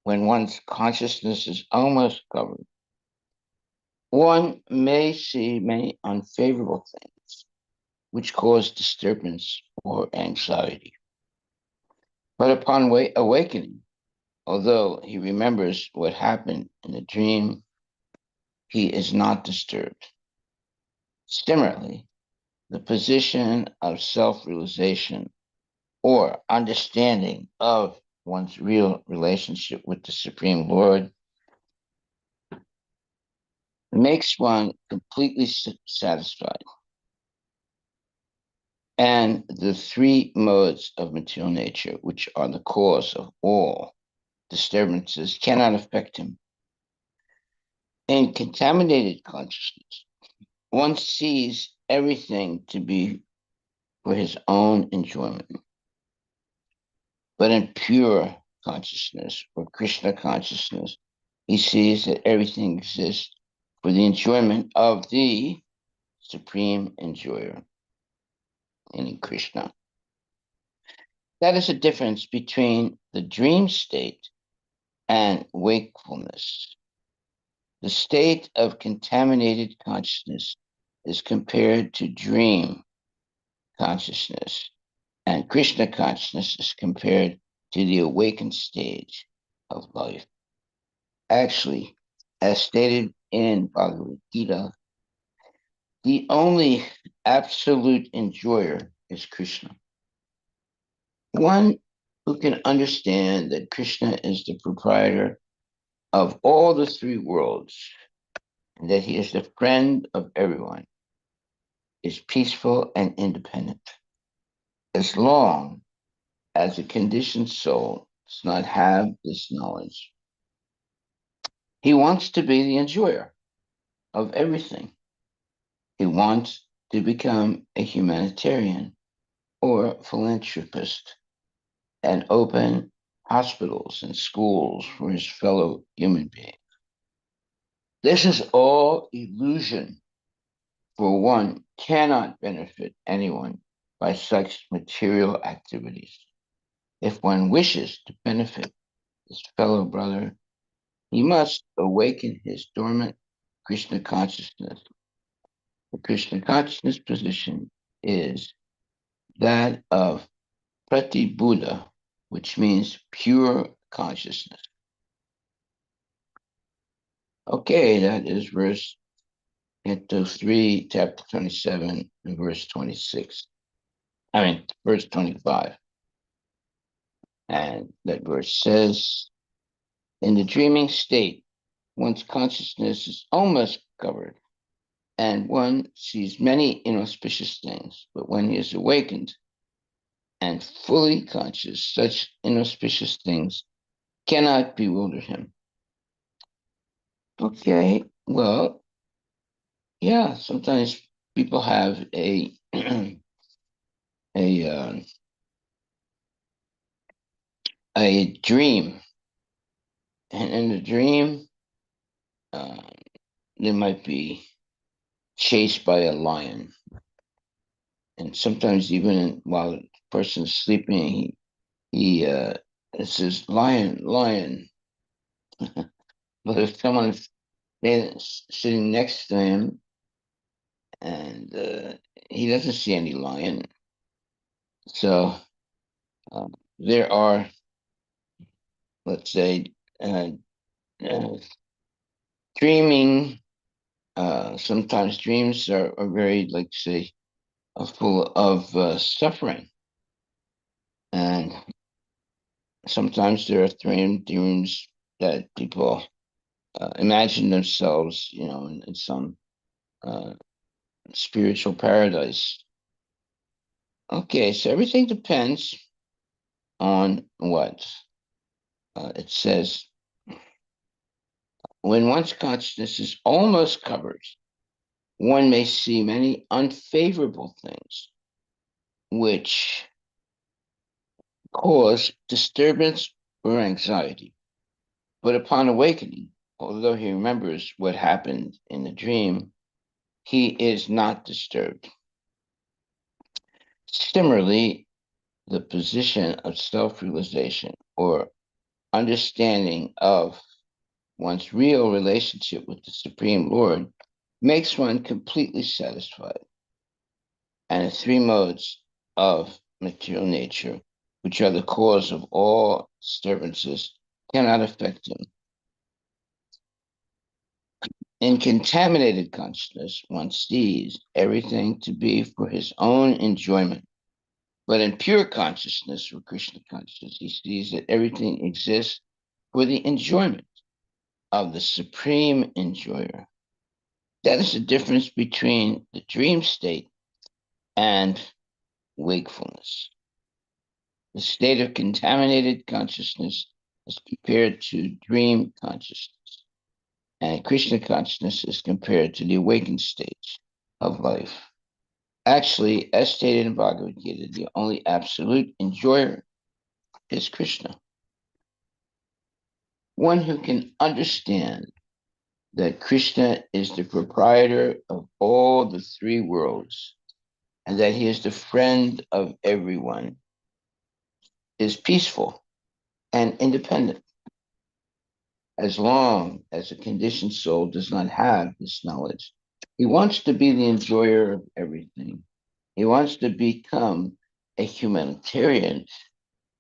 when one's consciousness is almost covered, one may see many unfavorable things which cause disturbance or anxiety. But upon awakening, although he remembers what happened in the dream, he is not disturbed. Similarly, the position of self realization or understanding of one's real relationship with the Supreme Lord makes one completely satisfied. And the three modes of material nature, which are the cause of all disturbances, cannot affect him. In contaminated consciousness, one sees everything to be for his own enjoyment. But in pure consciousness or Krishna consciousness, he sees that everything exists for the enjoyment of the supreme enjoyer, meaning Krishna. That is a difference between the dream state and wakefulness. The state of contaminated consciousness is compared to dream consciousness, and Krishna consciousness is compared to the awakened stage of life. Actually, as stated in Bhagavad Gita, the only absolute enjoyer is Krishna. One who can understand that Krishna is the proprietor of all the three worlds and that he is the friend of everyone is peaceful and independent. As long as a conditioned soul does not have this knowledge, he wants to be the enjoyer of everything. He wants to become a humanitarian or philanthropist and open hospitals and schools for his fellow human beings. This is all illusion, for one cannot benefit anyone by such material activities. If one wishes to benefit his fellow brother, he must awaken his dormant Krishna consciousness. The Krishna consciousness position is that of Pratibuddha, which means pure consciousness. Okay, that is verse into 3, chapter 27, and verse 26. Verse 25. And that verse says, in the dreaming state, one's consciousness is almost covered, and one sees many inauspicious things. But when he is awakened and fully conscious, such inauspicious things cannot bewilder him. Okay, well, yeah, sometimes people have a a a dream, and in the dream, uh, they might be chased by a lion, and sometimes even while the person's sleeping, he it says lion, lion. But if someone's sitting next to him and he doesn't see any lion, so there are, let's say, uh, dreaming. Sometimes dreams are very, like, say, full of suffering, and sometimes there are dreams that people imagine themselves, in some uh, spiritual paradise. Okay, so everything depends on what it says. When one's consciousness is almost covered, one may see many unfavorable things which cause disturbance or anxiety. But upon awakening, although he remembers what happened in the dream, he is not disturbed. Similarly, the position of self realization or understanding of one's real relationship with the Supreme Lord makes one completely satisfied. And the three modes of material nature, which are the cause of all disturbances, cannot affect him. In contaminated consciousness, one sees everything to be for his own enjoyment. But in pure consciousness, or Krishna consciousness, he sees that everything exists for the enjoyment of the supreme enjoyer. That is the difference between the dream state and wakefulness. The state of contaminated consciousness is compared to dream consciousness, and Krishna consciousness is compared to the awakened stage of life. Actually, as stated in Bhagavad Gita, the only absolute enjoyer is Krishna. One who can understand that Krishna is the proprietor of all the three worlds and that he is the friend of everyone is peaceful and independent. As long as a conditioned soul does not have this knowledge, he wants to be the enjoyer of everything. He wants to become a humanitarian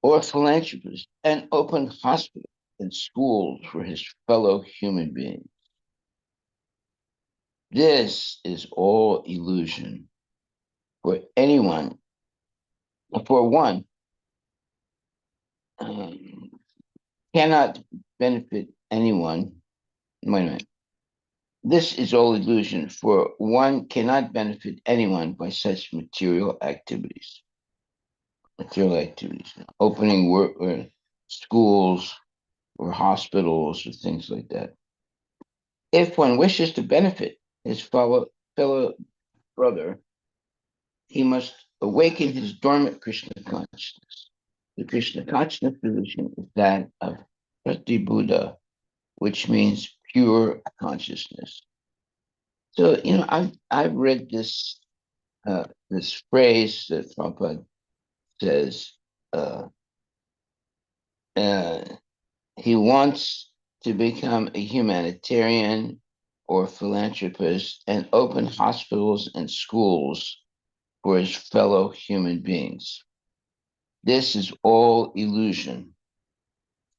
or a philanthropist and open hospitals and schools for his fellow human beings. This is all illusion for anyone, for one, um, cannot benefit anyone. Wait a minute. This is all illusion, for one cannot benefit anyone by such material activities. Material activities, opening work or schools or hospitals or things like that. If one wishes to benefit his fellow brother, he must awaken his dormant Krishna consciousness. The Krishna consciousness solution is that of Prati Buddha, which means pure consciousness. So, I've read this phrase that Prabhupada says, uh, uh, he wants to become a humanitarian or philanthropist and open hospitals and schools for his fellow human beings. This is all illusion,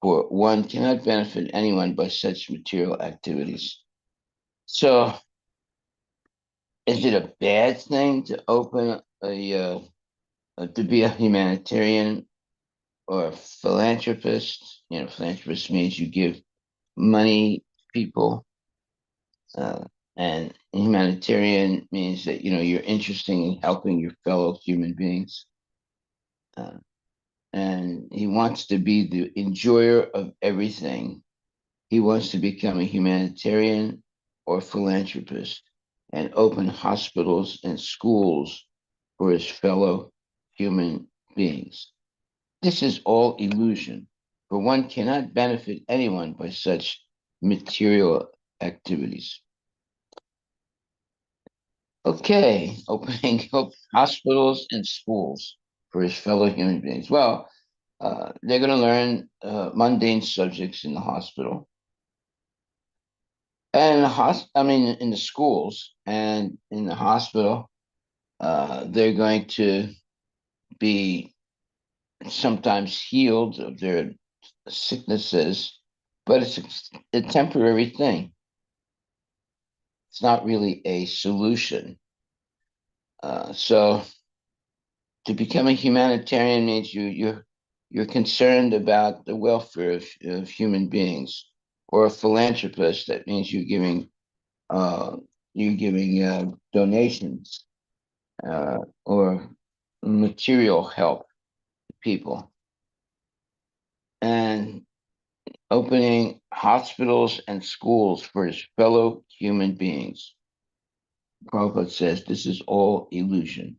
for one cannot benefit anyone by such material activities. So, is it a bad thing to open to be a humanitarian or a philanthropist? Philanthropist means you give money to people, and humanitarian means that you're interested in helping your fellow human beings. Uh, and he wants to be the enjoyer of everything. He wants to become a humanitarian or philanthropist and open hospitals and schools for his fellow human beings. This is all illusion, for one cannot benefit anyone by such material activities. Okay, opening up hospitals and schools for his fellow human beings. Well, they're going to learn mundane subjects in the hospital, and in the schools and in the hospital. They're going to be sometimes healed of their sicknesses, but it's a temporary thing. It's not really a solution. So to become a humanitarian means you're concerned about the welfare of human beings, or a philanthropist. That means uh, you're giving donations or material help to people, and opening hospitals and schools for his fellow human beings. Prabhupada says this is all illusion.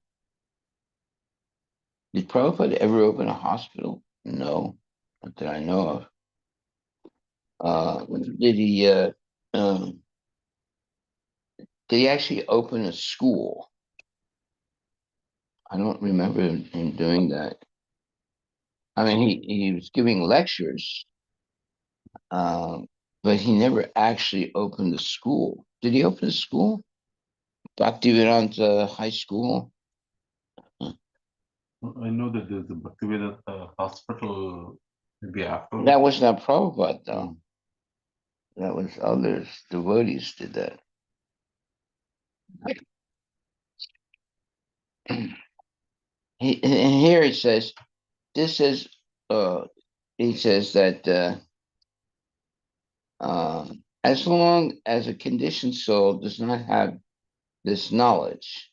Did Prabhupada ever open a hospital? No, not that I know of. Did he? Um, did he actually open a school? I don't remember him doing that. I mean, he was giving lectures, Um, but he never actually opened the school. Did he open the school? Bhaktivedanta High School? I know that there's a Bhaktivedanta hospital maybe after. That was not Prabhupada, though. Mm. That was others. Devotees did that. And here it says, this is, he says that as long as a conditioned soul does not have this knowledge,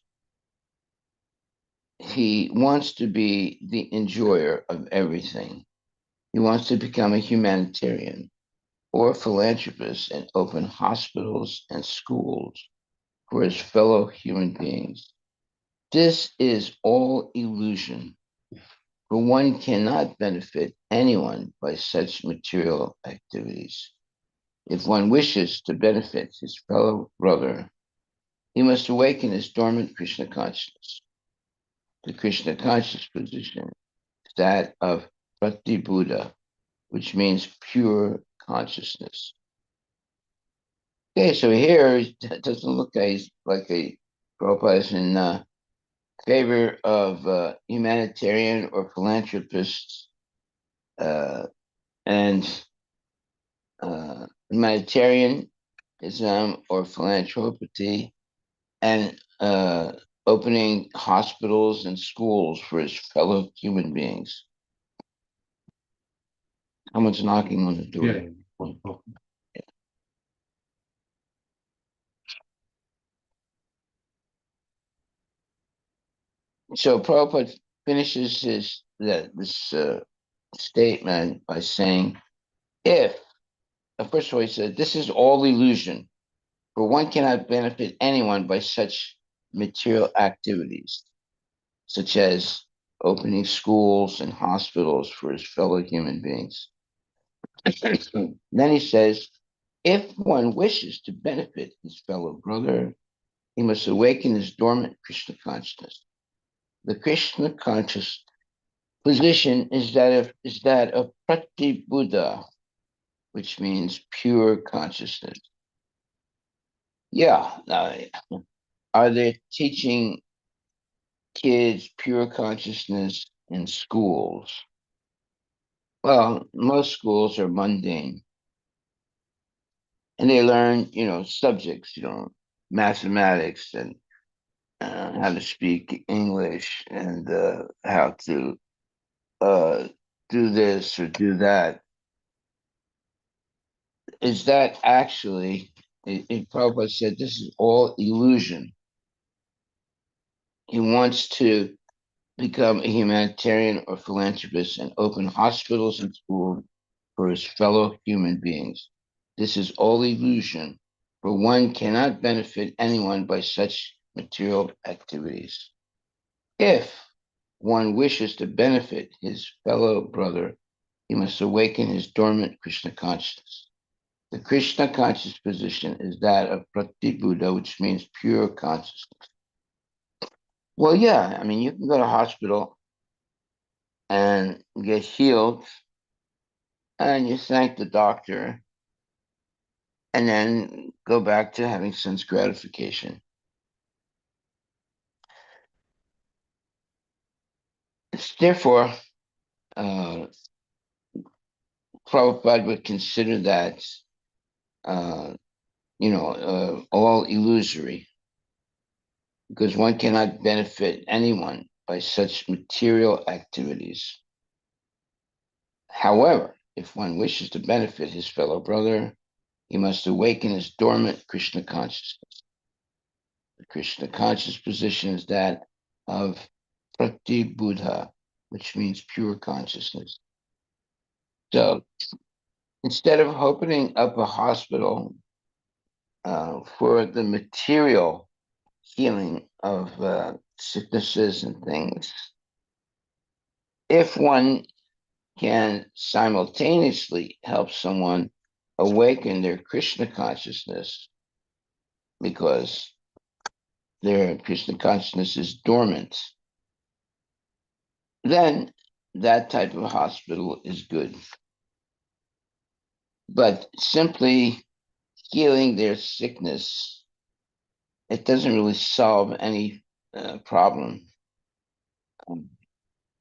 he wants to be the enjoyer of everything. He wants to become a humanitarian or a philanthropist and open hospitals and schools for his fellow human beings. This is all illusion, for one cannot benefit anyone by such material activities. If one wishes to benefit his fellow brother, he must awaken his dormant Krishna consciousness. The Krishna conscious position is that of Pratibuddha, which means pure consciousness. Okay, so here it doesn't look like a Prabhupada is in favor of humanitarian or philanthropists and humanitarianism or philanthropy and opening hospitals and schools for his fellow human beings. Someone's knocking on the door. Yeah. So Prabhupada finishes this statement by saying, if, first of all, he said, this is all illusion, for one cannot benefit anyone by such material activities, such as opening schools and hospitals for his fellow human beings. Then he says, if one wishes to benefit his fellow brother, he must awaken his dormant Krishna consciousness. The Krishna conscious position is that of Prati Buddha, which means pure consciousness. Yeah, are they teaching kids pure consciousness in schools? Well, most schools are mundane, and they learn, subjects, mathematics and how to speak English and how to uh, do this or do that. Is that actually, Prabhupada said, this is all illusion. He wants to become a humanitarian or philanthropist and open hospitals and schools for his fellow human beings. This is all illusion, for one cannot benefit anyone by such material activities. If one wishes to benefit his fellow brother, he must awaken his dormant Krishna consciousness. The Krishna conscious position is that of Pratibuddha, which means pure consciousness. Well, yeah, I mean, you can go to hospital and get healed, and you thank the doctor, and then go back to having sense gratification. Therefore, uh, Prabhupada would consider that, uh, all illusory, because one cannot benefit anyone by such material activities. However, if one wishes to benefit his fellow brother, he must awaken his dormant Krishna consciousness. The Krishna conscious position is that of Pratibuddha, which means pure consciousness. So instead of opening up a hospital for the material healing of sicknesses and things, if one can simultaneously help someone awaken their Krishna consciousness because their Krishna consciousness is dormant, then that type of hospital is good. But simply healing their sickness, it doesn't really solve any problem. Um,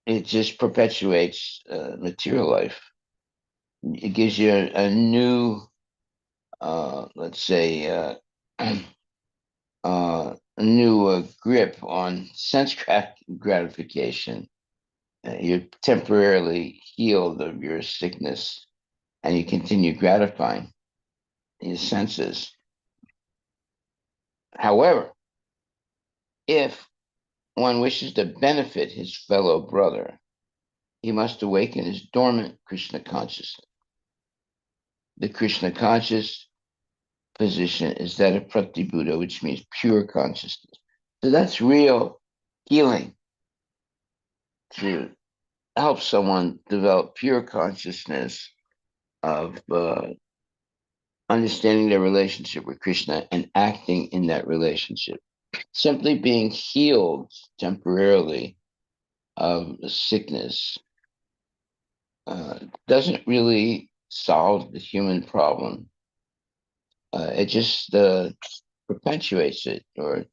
It just perpetuates material life. It gives you a new, let's say, a new grip on sense gratification. You're temporarily healed of your sickness and you continue gratifying your senses. However, if one wishes to benefit his fellow brother, he must awaken his dormant Krishna consciousness. The Krishna conscious position is that of Pratibhuta, which means pure consciousness. So that's real healing to help someone develop pure consciousness of understanding their relationship with Krishna and acting in that relationship. Simply being healed temporarily of the sickness doesn't really solve the human problem. It just perpetuates it, or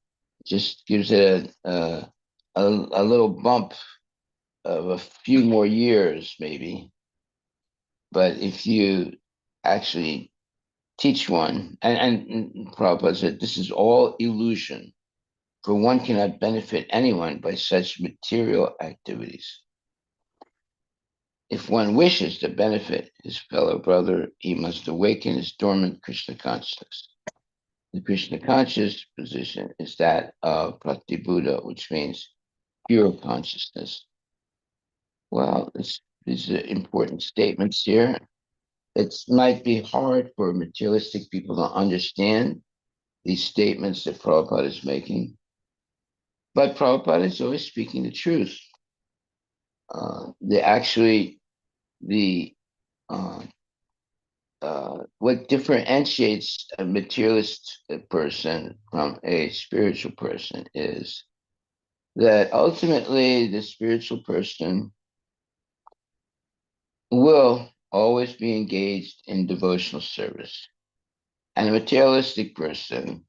just gives it a little bump of a few more years, maybe. But if you actually teach one, and Prabhupada said, this is all illusion, for one cannot benefit anyone by such material activities. If one wishes to benefit his fellow brother, he must awaken his dormant Krishna consciousness. The Krishna conscious position is that of Pratibhuta, which means pure consciousness. Well, these are important statements here. It might be hard for materialistic people to understand these statements that Prabhupada is making, but Prabhupada is always speaking the truth. The uh, what differentiates a materialist person from a spiritual person is that ultimately the spiritual person will always be engaged in devotional service. And a materialistic person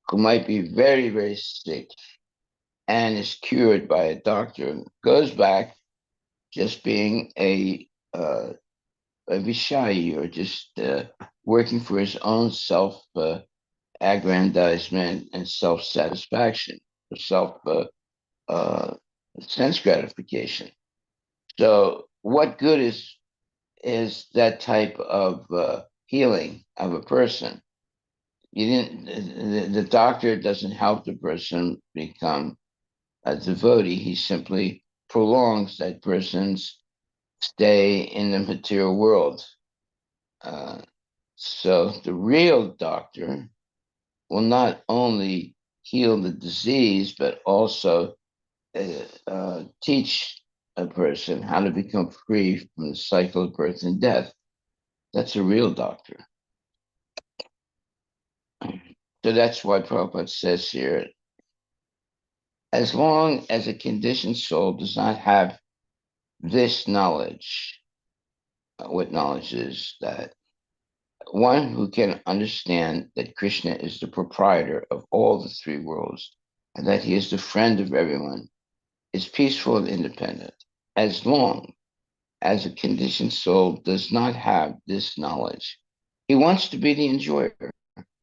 who might be very, very sick and is cured by a doctor goes back just being a Vishayi, or just working for his own self aggrandizement and self satisfaction, or self uh, sense gratification. So, what good is that type of healing of a person? You didn't. The doctor doesn't help the person become a devotee. He simply prolongs that person's stay in the material world. Uh, so the real doctor will not only heal the disease, but also teach a person how to become free from the cycle of birth and death. That's a real doctor. So that's why Prabhupada says here, as long as a conditioned soul does not have this knowledge, what knowledge is that? One who can understand that Krishna is the proprietor of all the three worlds and that he is the friend of everyone is peaceful and independent. As long as a conditioned soul does not have this knowledge, he wants to be the enjoyer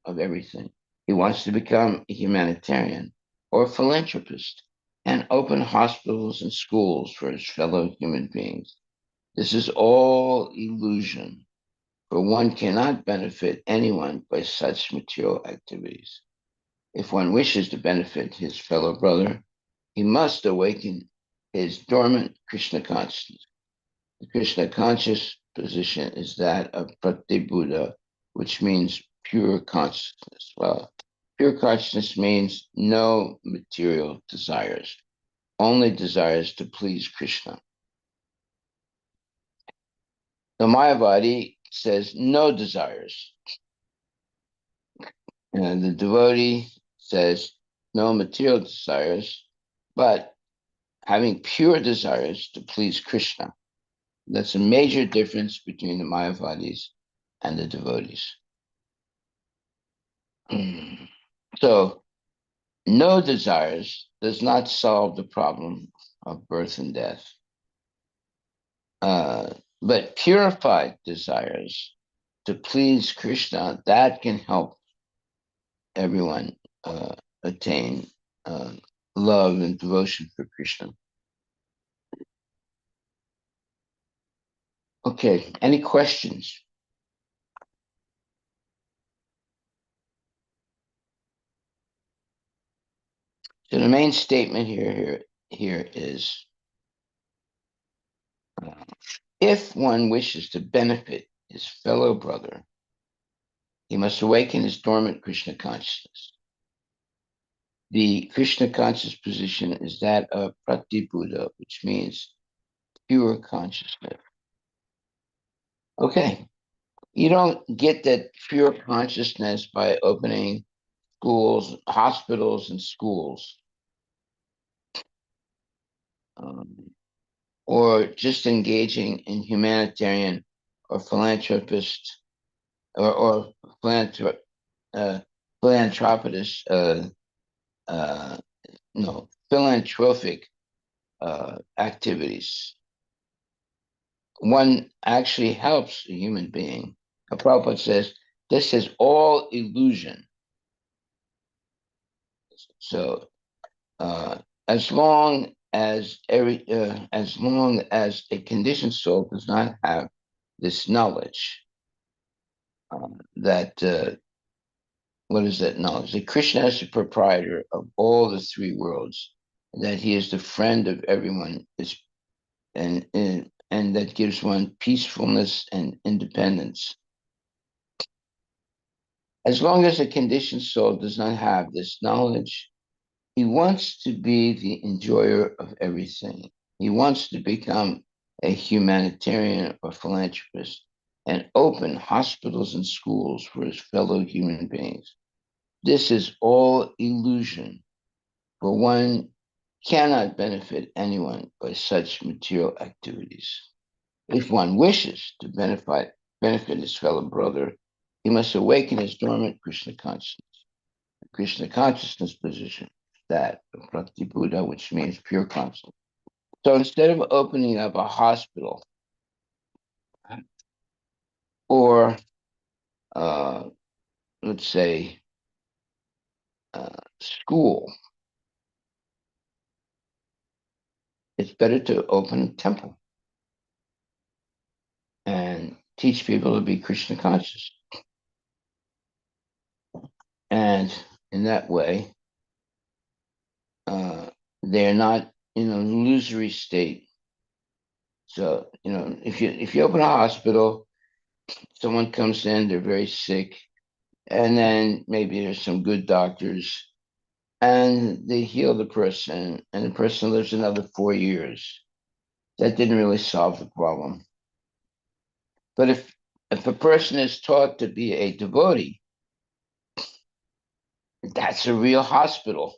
of everything. He wants to become a humanitarian or a philanthropist and open hospitals and schools for his fellow human beings. This is all illusion, for one cannot benefit anyone by such material activities. If one wishes to benefit his fellow brother, he must awaken his dormant Krishna consciousness. The Krishna conscious position is that of Pratibhuta, which means pure consciousness. Well, pure consciousness means no material desires, only desires to please Krishna. The Mayavadi says no desires, and the devotee says no material desires, but having pure desires to please Krishna. That's a major difference between the Mayavadis and the devotees. So, no desires does not solve the problem of birth and death, but purified desires to please Krishna, that can help everyone attain uh, love and devotion for Krishna. Okay, any questions? So the main statement here is, uh, if one wishes to benefit his fellow brother, he must awaken his dormant Krishna consciousness. The Krishna conscious position is that of Pratibuddha, which means pure consciousness. Okay, you don't get that pure consciousness by opening schools, hospitals, and schools, um, or just engaging in humanitarian or philanthropist or uh, philanthropist, uh, no, philanthropic activities. One actually helps a human being. Prabhupada says this is all illusion. So uh, as long as a conditioned soul does not have this knowledge, that what is that knowledge? That Krishna is the proprietor of all the three worlds, that he is the friend of everyone, and that gives one peacefulness and independence. As long as a conditioned soul does not have this knowledge, he wants to be the enjoyer of everything. He wants to become a humanitarian or philanthropist and open hospitals and schools for his fellow human beings. This is all illusion, for one cannot benefit anyone by such material activities. If one wishes to benefit his fellow brother, he must awaken his dormant Krishna consciousness. Krishna consciousness position, that of Bhakti Buddha, which means pure consciousness. So instead of opening up a hospital or, uh, let's say, school, it's better to open a temple and teach people to be Krishna conscious. And in that way, they're not in an illusory state. So, if you open a hospital, someone comes in, they're very sick, and then maybe there's some good doctors, and they heal the person, and the person lives another 4 years. That didn't really solve the problem. But if a person is taught to be a devotee, that's a real hospital,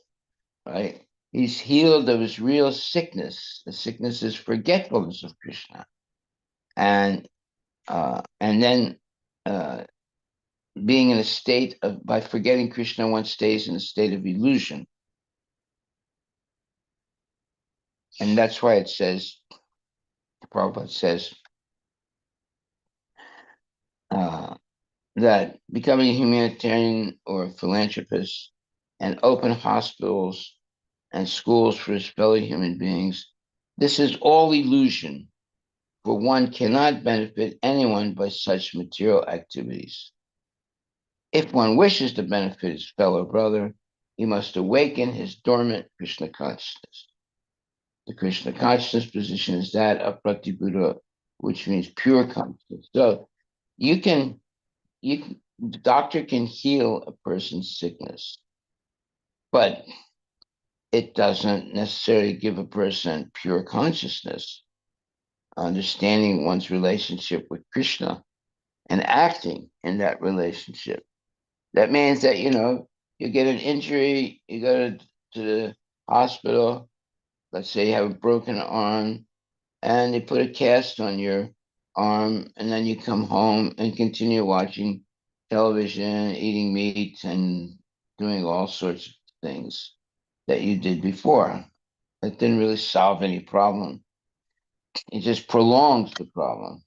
right? He's healed of his real sickness. The sickness is forgetfulness of Krishna, and then uh, being in a state of, by forgetting Krishna, one stays in a state of illusion, and that's why it says, Prabhupada says, uh, that becoming a humanitarian or a philanthropist and open hospitals and schools for his fellow human beings, this is all illusion, for one cannot benefit anyone by such material activities. If one wishes to benefit his fellow brother, he must awaken his dormant Krishna consciousness. The Krishna consciousness position is that of Pratibuddha, which means pure consciousness. So you can, the doctor can heal a person's sickness, but it doesn't necessarily give a person pure consciousness, understanding one's relationship with Krishna and acting in that relationship. That means that, you get an injury, you go to the hospital, let's say you have a broken arm, and they put a cast on your arm, and then you come home and continue watching television, eating meat, and doing all sorts of things that you did before. It didn't really solve any problem. It just prolongs the problem.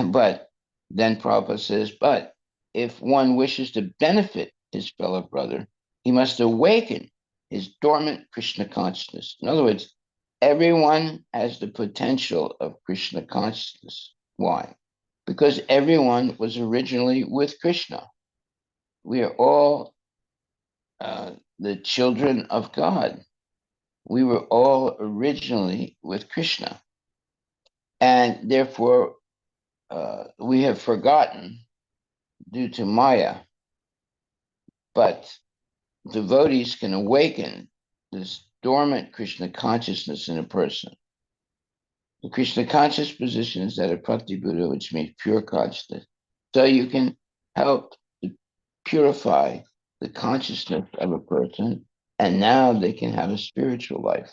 But then Prabhupada says, but if one wishes to benefit his fellow brother, he must awaken his dormant Krishna consciousness. In other words, everyone has the potential of Krishna consciousness. Why? Because everyone was originally with Krishna. We are all the children of God. We were all originally with Krishna. And therefore, we have forgotten due to Maya, but devotees can awaken this dormant Krishna consciousness in a person. The Krishna conscious position is that of Prakti Buddha, which means pure consciousness. So you can help to purify the consciousness of a person, and now they can have a spiritual life.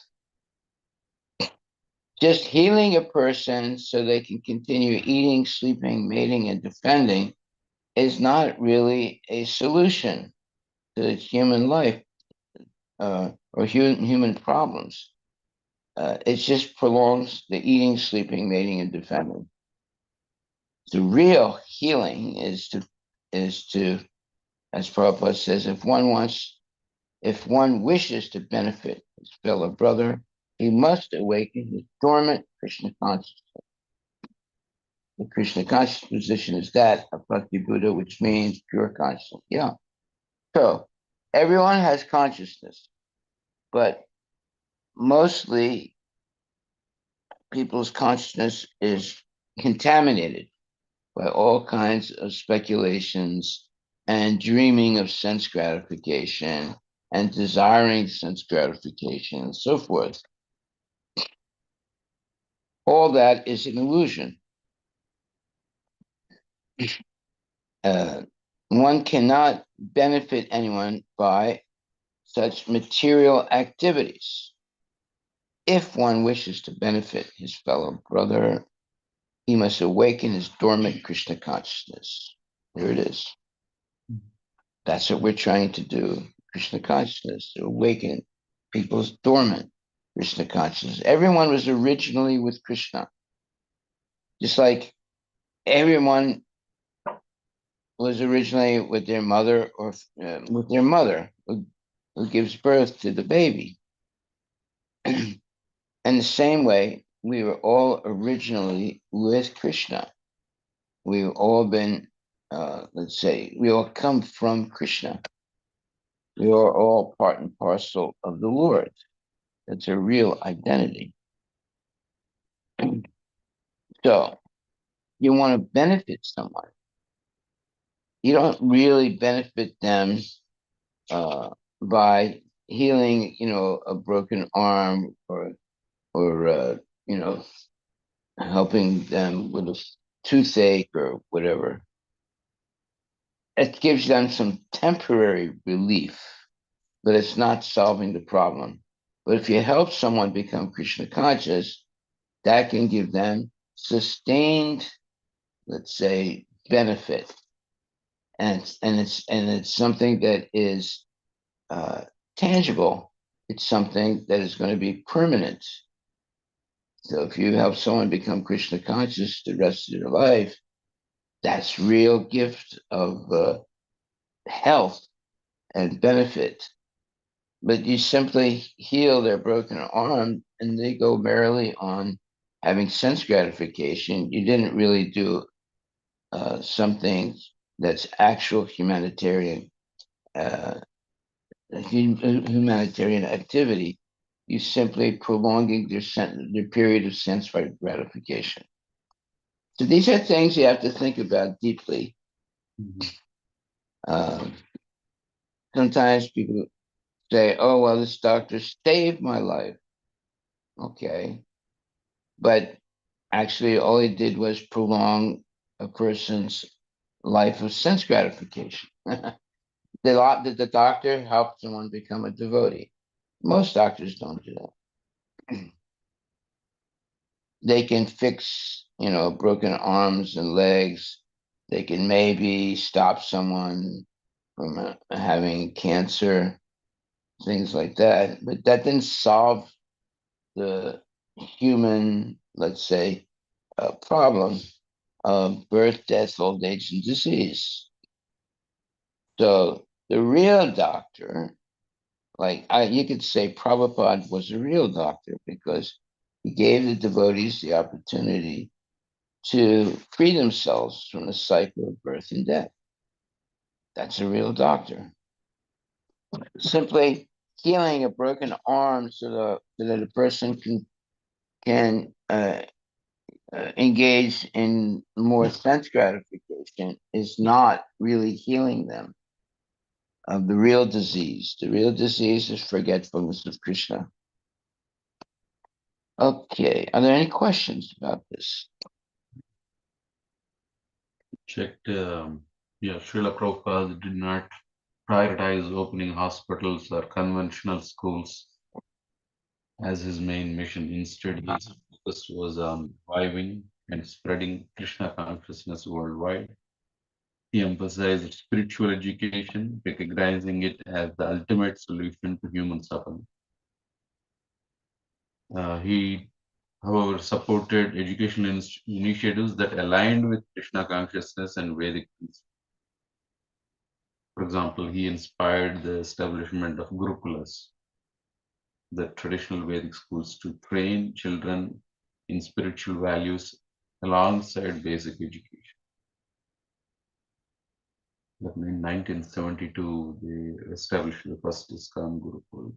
Just healing a person so they can continue eating, sleeping, mating, and defending is not really a solution to human life or human problems. It just prolongs the eating, sleeping, mating, and defending. The real healing is to, as Prabhupada says, if one wishes to benefit his fellow brother, he must awaken his dormant Krishna consciousness. The Krishna conscious position is that of Bhakti Buddha, which means pure consciousness. Yeah. So everyone has consciousness, but mostly people's consciousness is contaminated by all kinds of speculations and dreaming of sense gratification and desiring sense gratification and so forth. All that is an illusion. One cannot benefit anyone by such material activities. If one wishes to benefit his fellow brother, he must awaken his dormant Krishna consciousness. Here it is. That's what we're trying to do. Krishna consciousness, to awaken people's dormant Krishna consciousness. Everyone was originally with Krishna. Just like everyone was originally with their mother or with their mother who gives birth to the baby. In the same way, we were all originally with Krishna. We've all been, let's say, we all come from Krishna. We are all part and parcel of the Lord. That's a real identity. So you want to benefit someone. You don't really benefit them uh, by healing, a broken arm or helping them with a toothache or whatever. It gives them some temporary relief, but it's not solving the problem. But if you help someone become Krishna conscious, that can give them sustained, let's say, benefit, and it's something that is tangible. It's something that is going to be permanent. So if you help someone become Krishna conscious the rest of their life, that's real gift of health and benefit. But you simply heal their broken arm and they go merrily on having sense gratification. You didn't really do something that's actual uh, humanitarian activity. You simply prolonging their period of sense gratification. So these are things you have to think about deeply. Mhm. Um, Sometimes people say, "Oh, well, this doctor saved my life." Okay, but actually, all he did was prolong a person's life of sense gratification. Did the doctor help someone become a devotee? Most doctors don't do that. they can fix, broken arms and legs. They can maybe stop someone from having cancer, things like that. But that didn't solve the human, let's say, problem of birth, death, old age, and disease. So the real doctor, you could say Prabhupada was a real doctor because he gave the devotees the opportunity to free themselves from the cycle of birth and death. That's a real doctor. Simply healing a broken arm so that a person can engage in more sense gratification is not really healing them of the real disease. The real disease is forgetfulness of Krishna. Okay, are there any questions about this? Checked. Yeah, Srila Prabhupada did not prioritize opening hospitals or conventional schools as his main mission. Instead, his focus was on reviving and spreading Krishna consciousness worldwide. He emphasized spiritual education, recognizing it as the ultimate solution to human suffering. He, however, supported educational initiatives that aligned with Krishna consciousness and Vedic principles. For example, he inspired the establishment of Gurukulas, the traditional Vedic schools, to train children in spiritual values alongside basic education. In 1972, they established the first ISKCON Gurukul.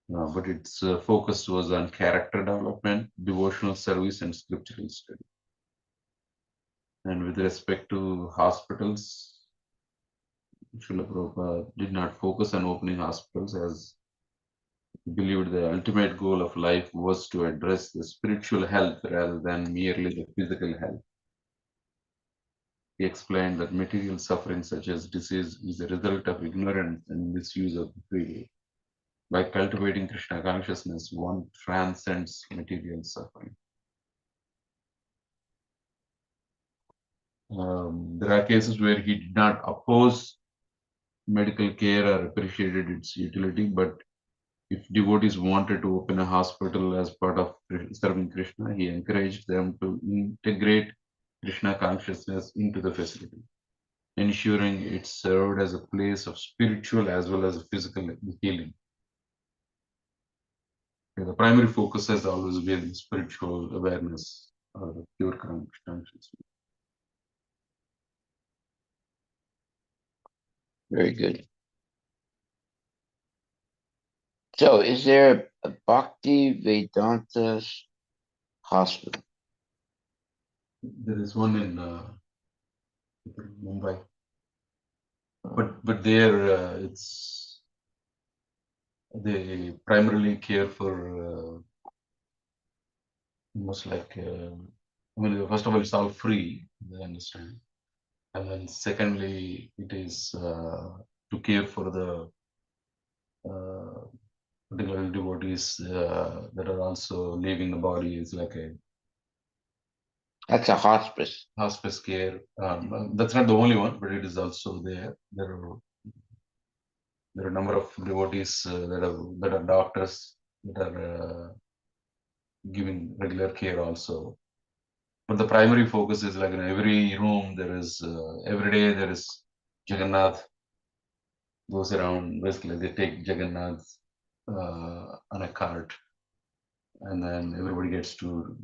But its focus was on character development, devotional service, and scriptural study. And with respect to hospitals, Srila Prabhupada did not focus on opening hospitals as he believed the ultimate goal of life was to address the spiritual health rather than merely the physical health. He explained that material suffering such as disease is a result of ignorance and misuse of the free will. By cultivating Krishna consciousness, one transcends material suffering. There are cases where he did not oppose medical care or appreciated its utility, but if devotees wanted to open a hospital as part of serving Krishna, he encouraged them to integrate Krishna consciousness into the facility, ensuring it served as a place of spiritual as well as physical healing. The primary focus has always been spiritual awareness or the pure consciousness. Very good. So, is there a Bhakti Vedanta hospital? There is one in Mumbai, but there it's they primarily care for almost like first of all it's all free, I understand, and then secondly it is to care for the particular devotees that are also leaving the body is like a That's a hospice. hospice care. That's not the only one, but it is also there. There are a number of devotees that are doctors that are giving regular care also. But the primary focus is like in every room there is every day there is Jagannath goes around. Basically, they take Jagannath on a cart, and then everybody gets to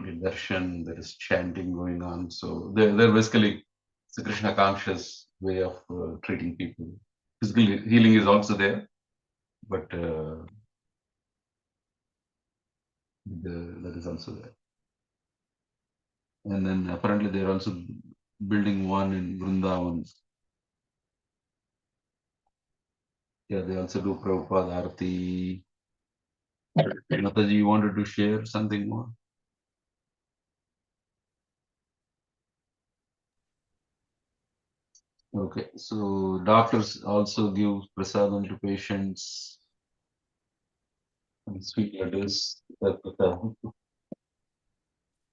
get darshan. There is chanting going on, so they're basically it's a Krishna conscious way of treating people. Physical healing is also there, but that is also there. And then apparently they're also building one in Vrindavan. Yeah, they also do Prabhupada Arati. Mataji, you wanted to share something more? Okay, so doctors also give prasadam to patients. and sweet laddus.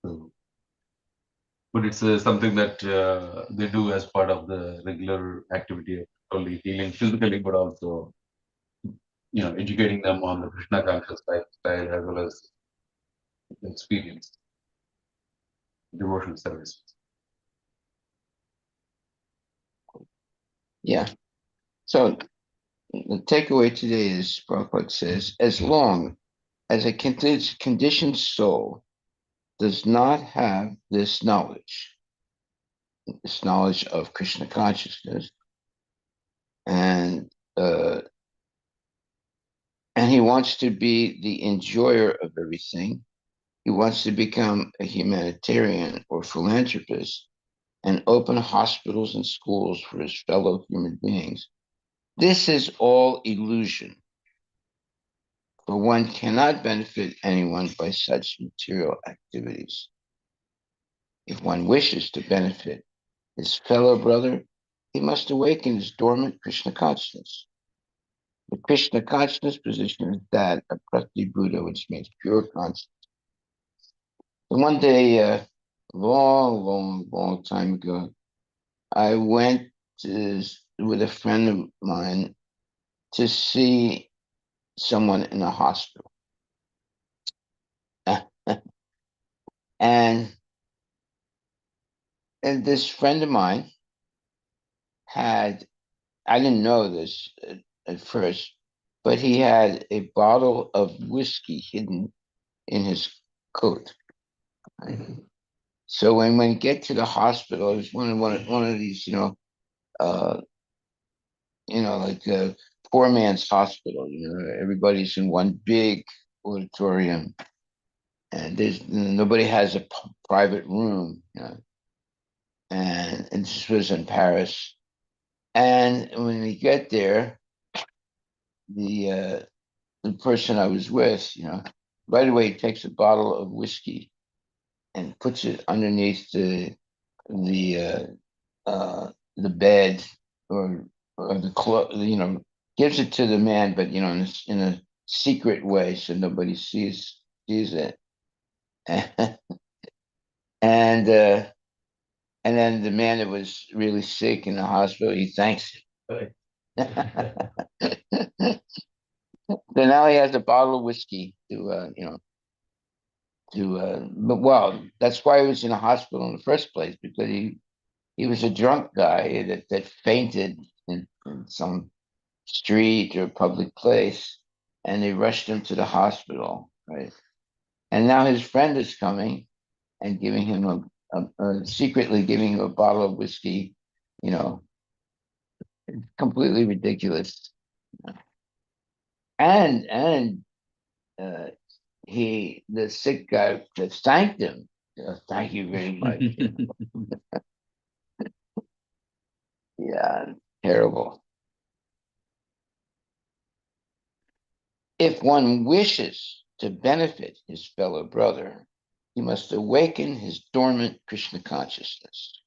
So, but it's something that they do as part of the regular activity of only healing physically, but also educating them on the Krishna conscious lifestyle as well as the experience devotional service. Yeah. So the takeaway today is Prabhupada says, as long as a conditioned soul does not have this knowledge of Krishna consciousness, and uh, and he wants to be the enjoyer of everything. He wants to become a humanitarian or philanthropist and open hospitals and schools for his fellow human beings. This is all illusion, for one cannot benefit anyone by such material activities. If one wishes to benefit his fellow brother, he must awaken his dormant Krishna consciousness. The Krishna consciousness position is that of Prati Buddha, which means pure consciousness. And one day, long time ago, I went with a friend of mine to see someone in a hospital. and and this friend of mine had, I didn't know this at first, but he had a bottle of whiskey hidden in his coat. So when we get to the hospital, it was one of these, uh, like a poor man's hospital. Everybody's in one big auditorium, and there's nobody has a private room. And this was in Paris. And when we get there, the uh, the person I was with, right away takes a bottle of whiskey and puts it underneath the the bed, or the clo gives it to the man, but in a secret way, so nobody sees it. and uh, and then the man that was really sick in the hospital, he thanks him. Right. So now he has a bottle of whiskey but well, that's why he was in a hospital in the first place, because he was a drunk guy that fainted in some street or public place, and they rushed him to the hospital, right? And now his friend is coming and giving him secretly giving him a bottle of whiskey, you know, completely ridiculous. And uh, the sick guy just thanked him. Thank you very much. Yeah, terrible. If one wishes to benefit his fellow brother, he must awaken his dormant Krishna consciousness.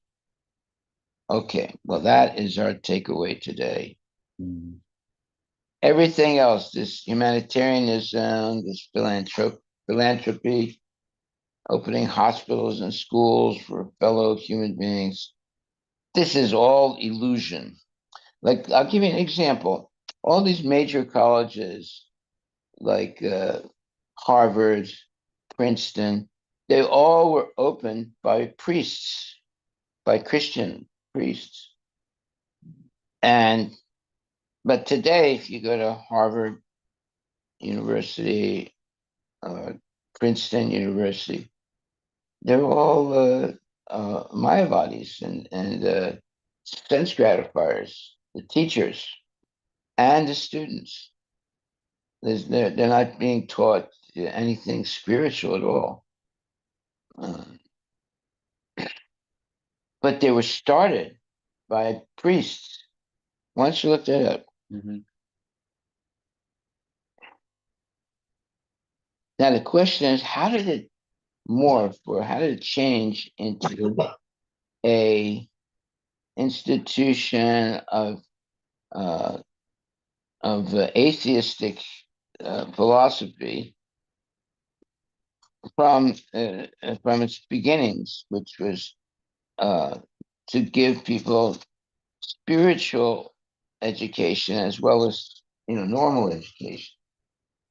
Okay, well, that is our takeaway today. Mm. Everything else, this humanitarianism, this philanthropy, opening hospitals and schools for fellow human beings, this is all illusion. Like, I'll give you an example. All these major colleges, like Harvard, Princeton, they all were opened by priests, by Christian priests. And but today, if you go to Harvard University or Princeton University, they're all Mayavadis and sense gratifiers, the teachers and the students. They're not being taught anything spiritual at all. Um, but they were started by priests. Why don't you look that up? Mhm. Now the question is, how did it morph, or how did it change into a institution uh, of atheistic philosophy from its beginnings, which was uh, to give people spiritual education as well as normal education,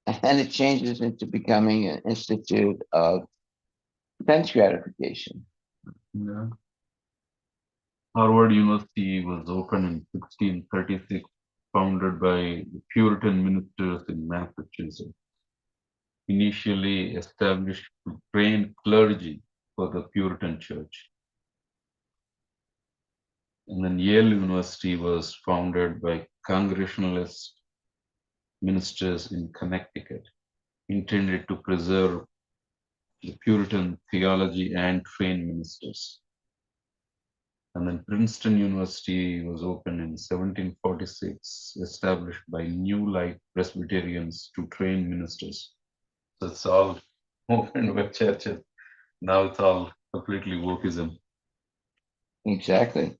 and it changes into becoming an institute of sense gratification. Yeah. Harvard University was opened in 1636, founded by the Puritan ministers in Massachusetts, initially established to train clergy for the Puritan Church. And then Yale University was founded by Congregationalist ministers in Connecticut, intended to preserve the Puritan theology and train ministers. And then Princeton University was opened in 1746, established by New Life Presbyterians to train ministers. So it's all opened by churches. Now it's all completely wokeism. Exactly.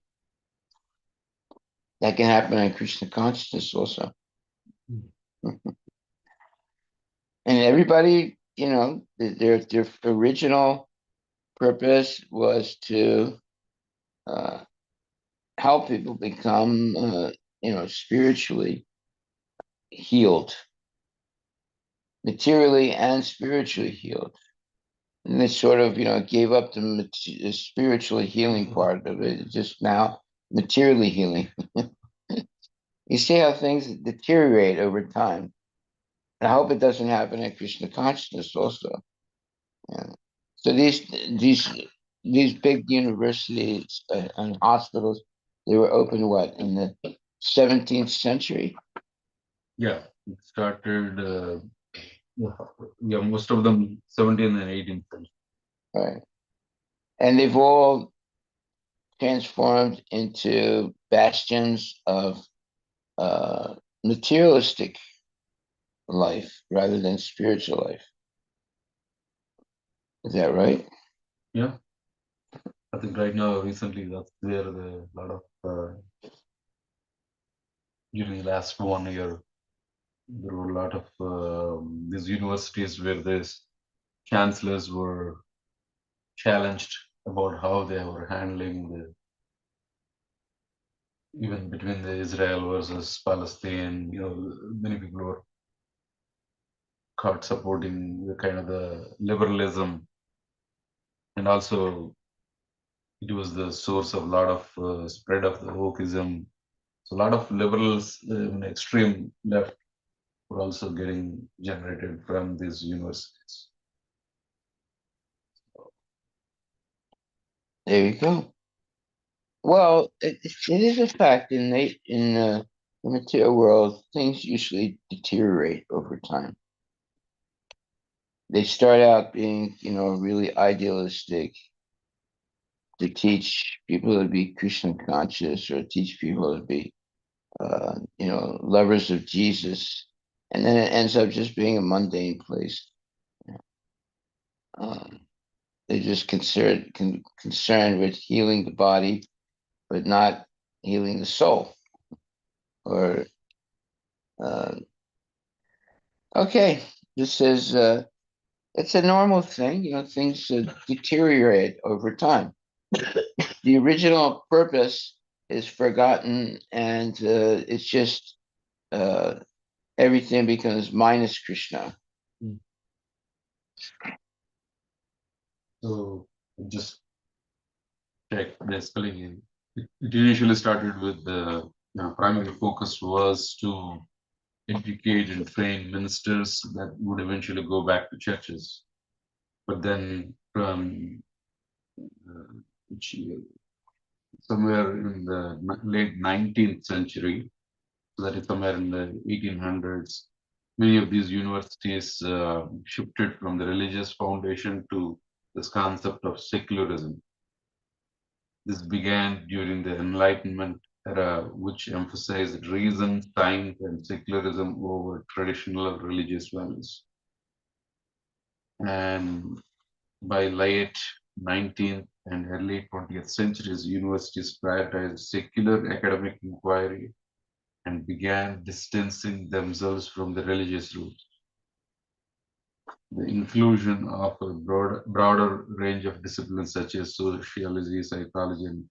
That can happen in Krishna consciousness also. And everybody, their original purpose was to uh, help people become, spiritually healed, materially and spiritually healed. And they sort of, gave up the spiritually healing part of it, just now materially healing. You see how things deteriorate over time. And I hope it doesn't happen in Krishna consciousness also. Yeah. So these big universities and hospitals, they were open what in the 17th century, Yeah, it started, yeah, most of them 17th and 18th century. right? And they've all transformed into bastions of uh, materialistic life rather than spiritual life. Is that right? Yeah, I think right now, recently, that's there. A lot of, during the last 1 year, there were a lot of these universities where these chancellors were challenged about how they were handling the even between the Israel versus Palestine. Many people were caught supporting the kind of the liberalism, and also it was the source of a lot of spread of the wokeism. So a lot of liberals, extreme left, were also getting generated from these universities. There you go. Well, it is a fact in the material world, things usually deteriorate over time. They start out being, really idealistic to teach people to be Krishna conscious or teach people to be, lovers of Jesus, and then it ends up just being a mundane place. Um, they're just concerned with healing the body, but not healing the soul. Or uh, okay, this is it's a normal thing. Things deteriorate over time. The original purpose is forgotten, and it's just uh, everything becomes minus Krishna. Mm. So just check basically, it initially started with the primary focus was to educate and train ministers that would eventually go back to churches. But then from uh, which somewhere in the late 19th century, so that is somewhere in the 1800s, many of these universities shifted from the religious foundation to this concept of secularism. This began during the Enlightenment era, which emphasized reason, science, and secularism over traditional religious values. And by late 19th and early 20th centuries, universities prioritized secular academic inquiry and began distancing themselves from the religious roots. The inclusion of a broader range of disciplines such as sociology, psychology, and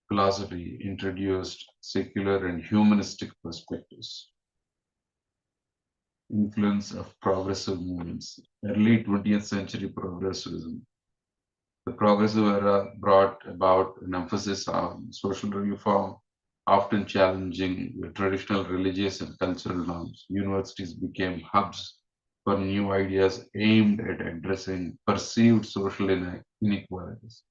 philosophy introduced secular and humanistic perspectives. Influence of progressive movements. Early 20th century progressivism. The progressive era brought about an emphasis on social reform, often challenging the traditional religious and cultural norms. Universities became hubs for new ideas aimed at addressing perceived social inequalities.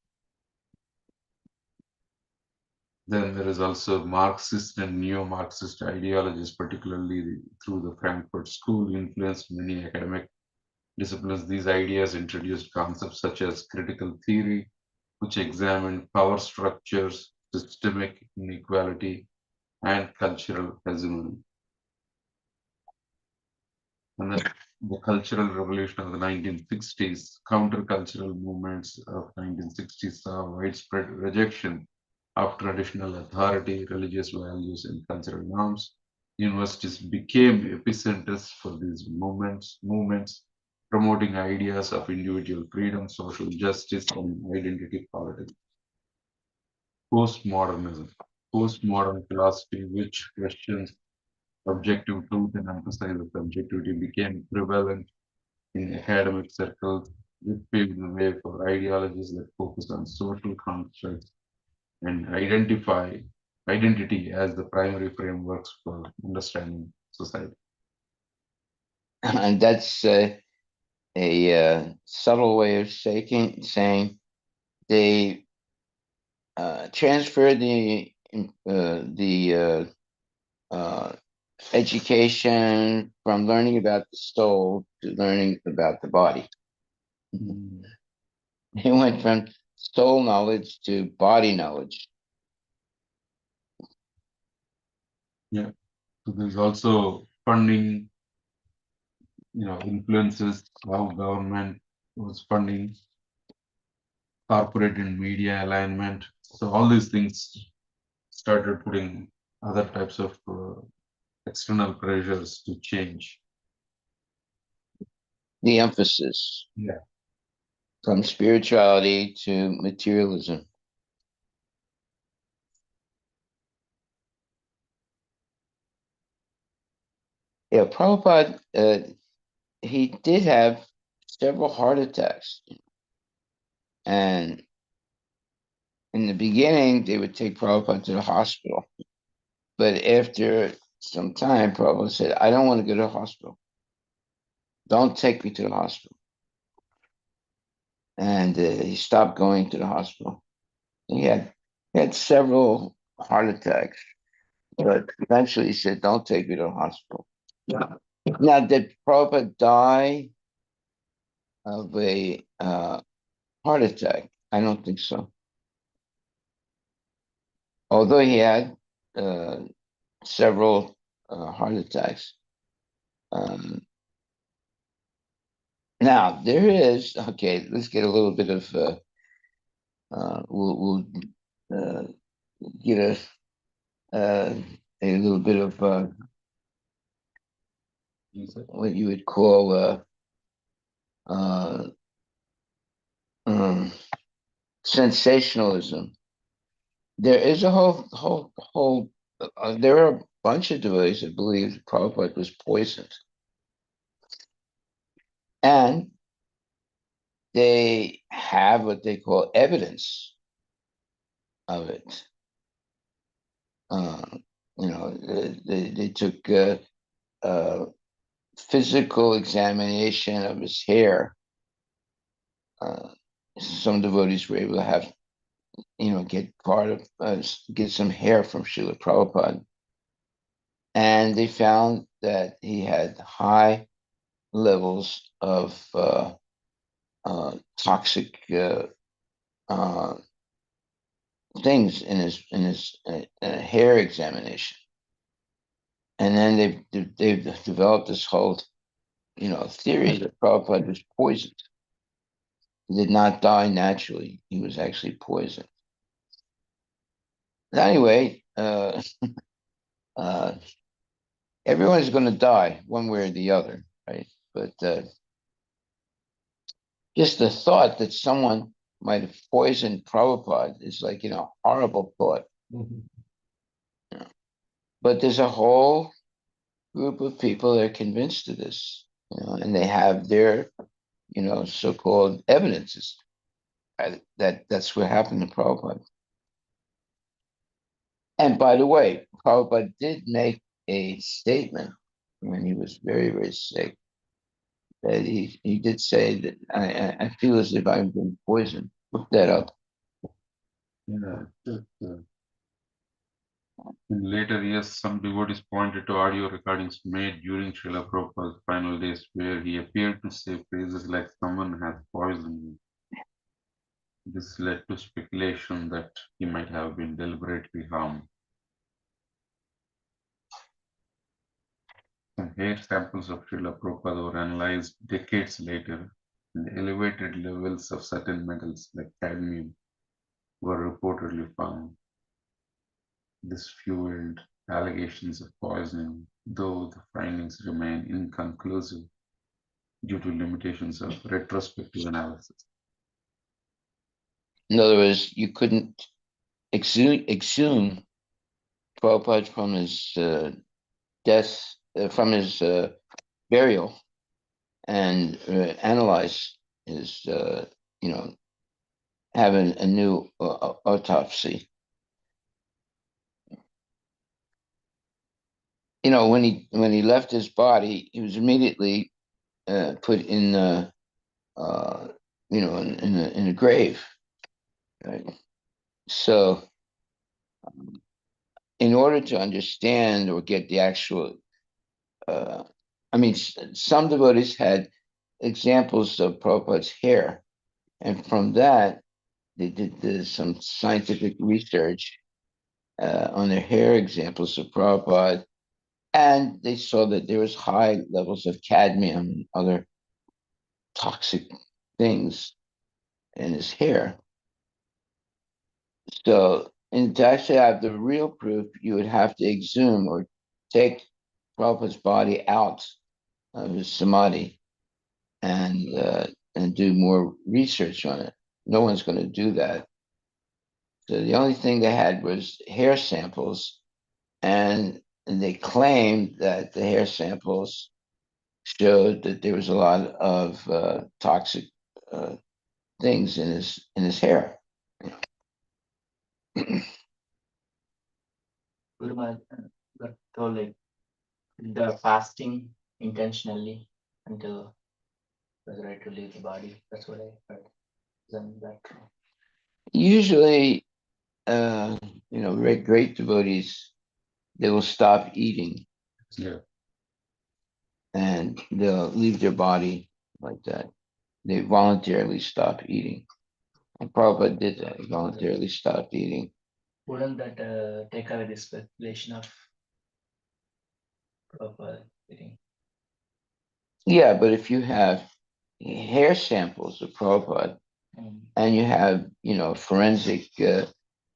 Then there is also Marxist and neo-Marxist ideologies, particularly through the Frankfurt School, influenced many academic disciplines. These ideas introduced concepts such as critical theory, which examined power structures, systemic inequality, and cultural hegemony. And then the cultural revolution of the 1960s, countercultural movements of 1960s saw widespread rejection of traditional authority, religious values, and cultural norms. Universities became epicenters for these movements promoting ideas of individual freedom, social justice, and identity politics. Postmodernism. Postmodern philosophy, which questions objective truth and emphasizes subjectivity, became prevalent in academic circles. This paved the way for ideologies that focus on social constructs and identity as the primary frameworks for understanding society. And that's a subtle way of saying they transfer the education from learning about the soul to learning about the body. They went from soul knowledge to body knowledge. Yeah. So there's also funding, influences how government was funding, corporate and media alignment. So all these things started putting other types of external pressures to change. The emphasis Yeah. from spirituality to materialism. Yeah, Prabhupada, he did have several heart attacks. And in the beginning, they would take Prabhupada to the hospital. But after some time, Prabhupada said, I don't want to go to the hospital. Don't take me to the hospital. And he stopped going to the hospital. He had several heart attacks, but eventually he said, don't take me to the hospital. Yeah. Now, did Prabhupada die of a heart attack? I don't think so. Although he had uh, several heart attacks. Um, Now there is okay. Let's get a little bit of we'll uh, get a little bit of what you would call uh, um, sensationalism. There is a whole. There are a bunch of devotees that believe Prabhupada was poisoned, and they have what they call evidence of it. Uh, they took physical examination of his hair. Uh, some devotees were able to have, get some hair from Srila Prabhupada. And they found that he had high levels of toxic uh, things in his hair examination. And then they've developed this whole, theory that Prabhupada was poisoned. He did not die naturally. He was actually poisoned. But anyway, uh, everyone's going to die one way or the other, right? But Just the thought that someone might have poisoned Prabhupada is like, horrible thought. But there's a whole group of people that are convinced of this, and they have their, so-called evidences that that's what happened to Prabhupada. And by the way, Prabhupada did make a statement when he was very, very sick that he did say that I feel as if I've been poisoned. Look that up. Yeah. In later years, some devotees pointed to audio recordings made during Srila Prabhupada's final days where he appeared to say phrases like someone has poisoned me. This led to speculation that he might have been deliberately harmed. Some hair samples of Srila Prabhupada were analyzed decades later, and elevated levels of certain metals like cadmium were reportedly found. This fueled allegations of poisoning, though the findings remain inconclusive due to limitations of retrospective analysis. In other words, you couldn't exhume Prabhupada from his death, from his burial, and analyze his, have a new autopsy. When he left his body, he was immediately put in in a grave. Right? So, in order to understand or get the actual, some devotees had examples of Prabhupada's hair, and from that they did some scientific research on their hair examples of Prabhupada, and they saw that there was high levels of cadmium and other toxic things in his hair. So, and to actually have the real proof, you would have to exhume or take Prabhupada's body out of his samadhi and do more research on it. No one's going to do that. So the only thing they had was hair samples, and they claimed that the hair samples showed that there was a lot of toxic uh, things in his hair. Guru Maharaj, but told like the fasting intentionally until it was ready to leave the body. That's what I heard. Isn't that true? Usually, very great devotees, they will stop eating Yeah. and they'll leave their body like that. They voluntarily stop eating. And Prabhupada did that. He voluntarily stopped eating. Wouldn't that take away the speculation of proper eating? Yeah, but if you have hair samples of Prabhupada and you have, forensic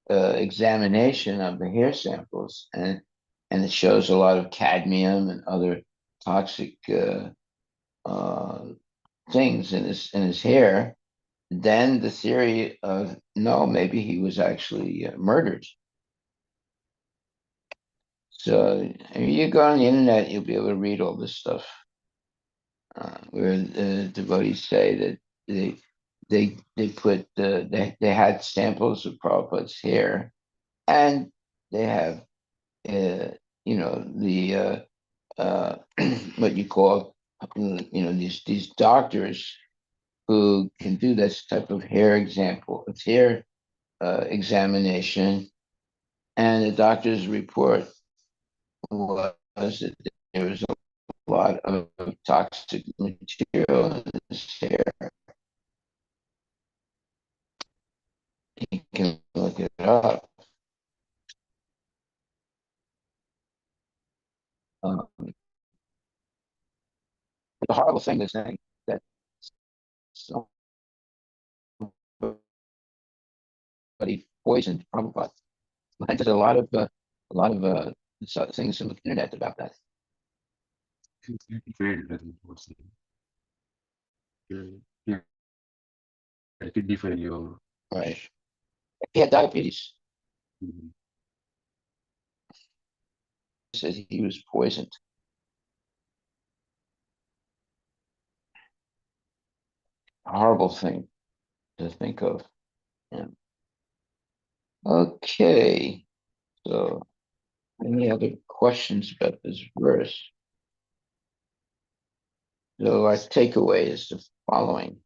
examination of the hair samples, and it shows a lot of cadmium and other toxic uh, things in his hair, then the theory of no, maybe he was actually murdered. So if you go on the internet, you'll be able to read all this stuff where the devotees say that they put they had samples of Prabhupada's hair, and they have the what you call these doctors who can do this type of hair examination, and the doctor's report was that there was a lot of toxic material in his hair. You can look it up. Um, the horrible thing is saying that somebody poisoned Prabhupada. There's a lot of things on the internet about that. Failed, I think, was the- kidney failure. Right. He had diabetes. Mhm. Says he was poisoned. A horrible thing to think of. Yeah. Okay. So, any other questions about this verse? So, our takeaway is the following: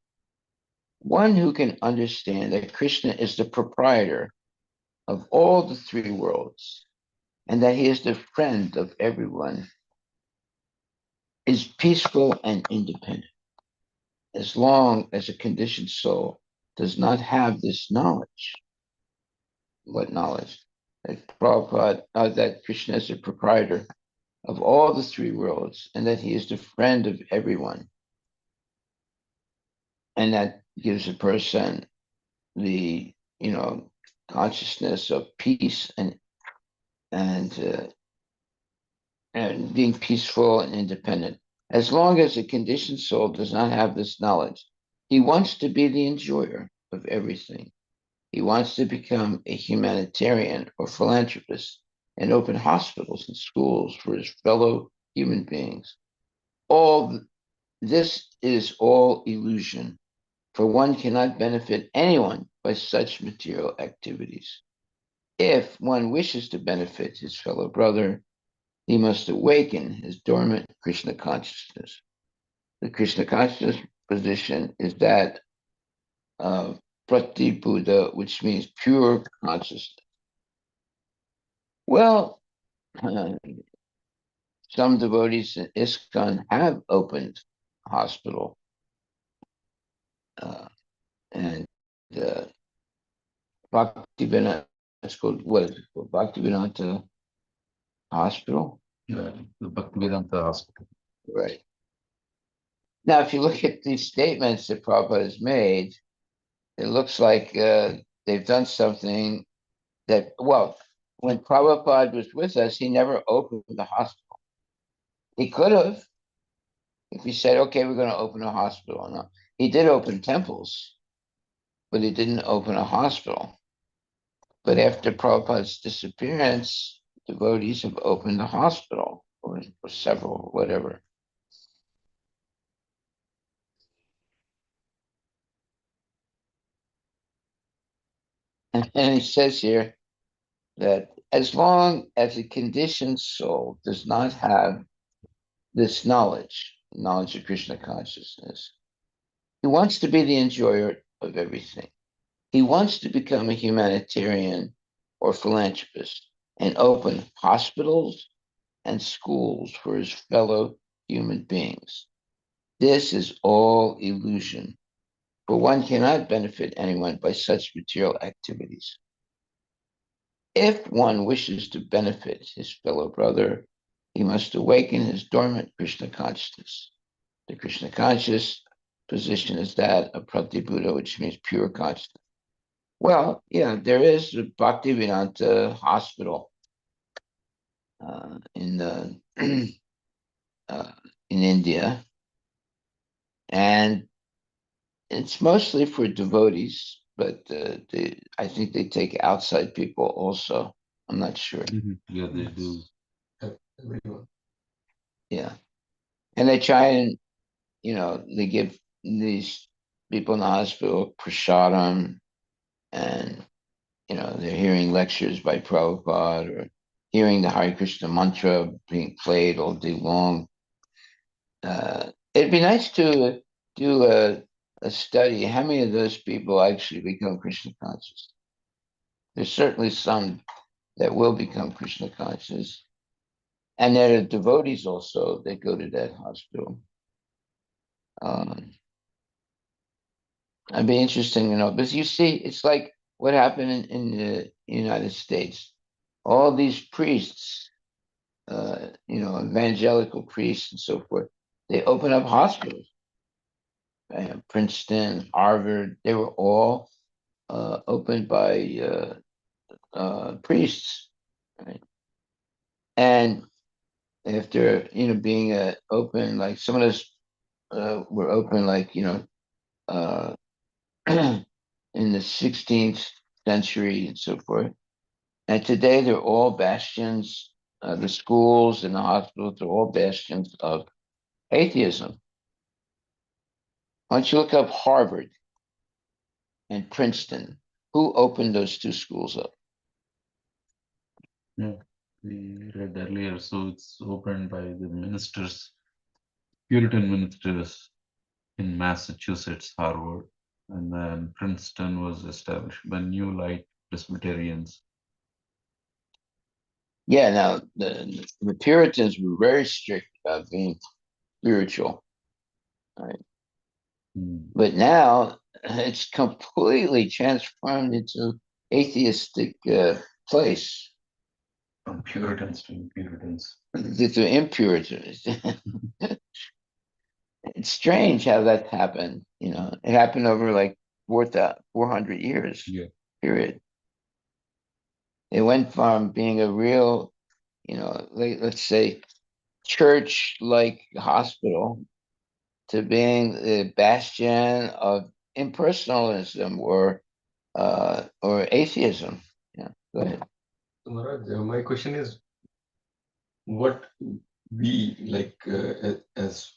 one who can understand that Krishna is the proprietor of all the three worlds and that he is the friend of everyone is peaceful and independent. As long as a conditioned soul does not have this knowledge, what knowledge? That Prabhupada, that Krishna is the proprietor of all the three worlds and that he is the friend of everyone. And that gives a person the, consciousness of peace and and being peaceful and independent. As long as a conditioned soul does not have this knowledge, he wants to be the enjoyer of everything. He wants to become a humanitarian or philanthropist and open hospitals and schools for his fellow human beings. All this is all illusion, for one cannot benefit anyone by such material activities. If one wishes to benefit his fellow brother, he must awaken his dormant Krishna consciousness. The Krishna consciousness position is that of Prati Buddha, which means pure consciousness. Well, some devotees in ISKCON have opened a hospital, uh, and uh, Bhaktivedanta, it's called, what is it called? Bhaktivedanta Hospital? Yeah, the Bhaktivedanta Hospital. Right. Now, if you look at these statements that Prabhupada has made, it looks like they've done something that, well, when Prabhupada was with us, he never opened the hospital. He could have, if he said, okay, we're going to open a hospital. No, he did open temples, but he didn't open a hospital. But after Prabhupada's disappearance, devotees have opened a hospital or several, whatever. And he says here that as long as a conditioned soul does not have this knowledge of Krishna consciousness, he wants to be the enjoyer of everything. He wants to become a humanitarian or philanthropist and open hospitals and schools for his fellow human beings. This is all illusion, for one cannot benefit anyone by such material activities. If one wishes to benefit his fellow brother, he must awaken his dormant Krishna consciousness. The Krishna conscious position is that of Pratibuddha, which means pure consciousness. Well, yeah, there is a Bhaktivedanta hospital in uh, in India, and it's mostly for devotees, but I think they take outside people also. I'm not sure. Yeah, they do. Everyone. Yeah, and they try and they give these people in the hospital prasadam, and they're hearing lectures by Prabhupada or hearing the Hare Krishna mantra being played all day long. It'd be nice to do a study. How many of those people actually become Krishna conscious? There's certainly some that will become Krishna conscious. And there are devotees also that go to that hospital. Um, It'd be interesting to know. Because you see, it's like what happened in the United States. All these priests, evangelical priests and so forth, they open up hospitals. Princeton, Harvard, they were all opened by priests, right? And after being open, like some of those were open, like uh, in the 16th century and so forth. And today they're all bastions. The schools and the hospitals are all bastions of atheism. Why don't you look up Harvard and Princeton? Who opened those two schools up? Yeah, we read earlier, so it's opened by the ministers, Puritan ministers in Massachusetts, Harvard, and then Princeton was established by New Light Presbyterians. Yeah, now the Puritans were very strict about being spiritual, right? But now it's completely transformed into atheistic place. From Puritans to Puritans. To impurities. It's strange how that happened. It happened over like 400 years. Yeah. Period. It went from being a real, let's say, church-like hospital to being the bastion of impersonalism or atheism. Yeah, go ahead. So Maharaj, my question is, what we like as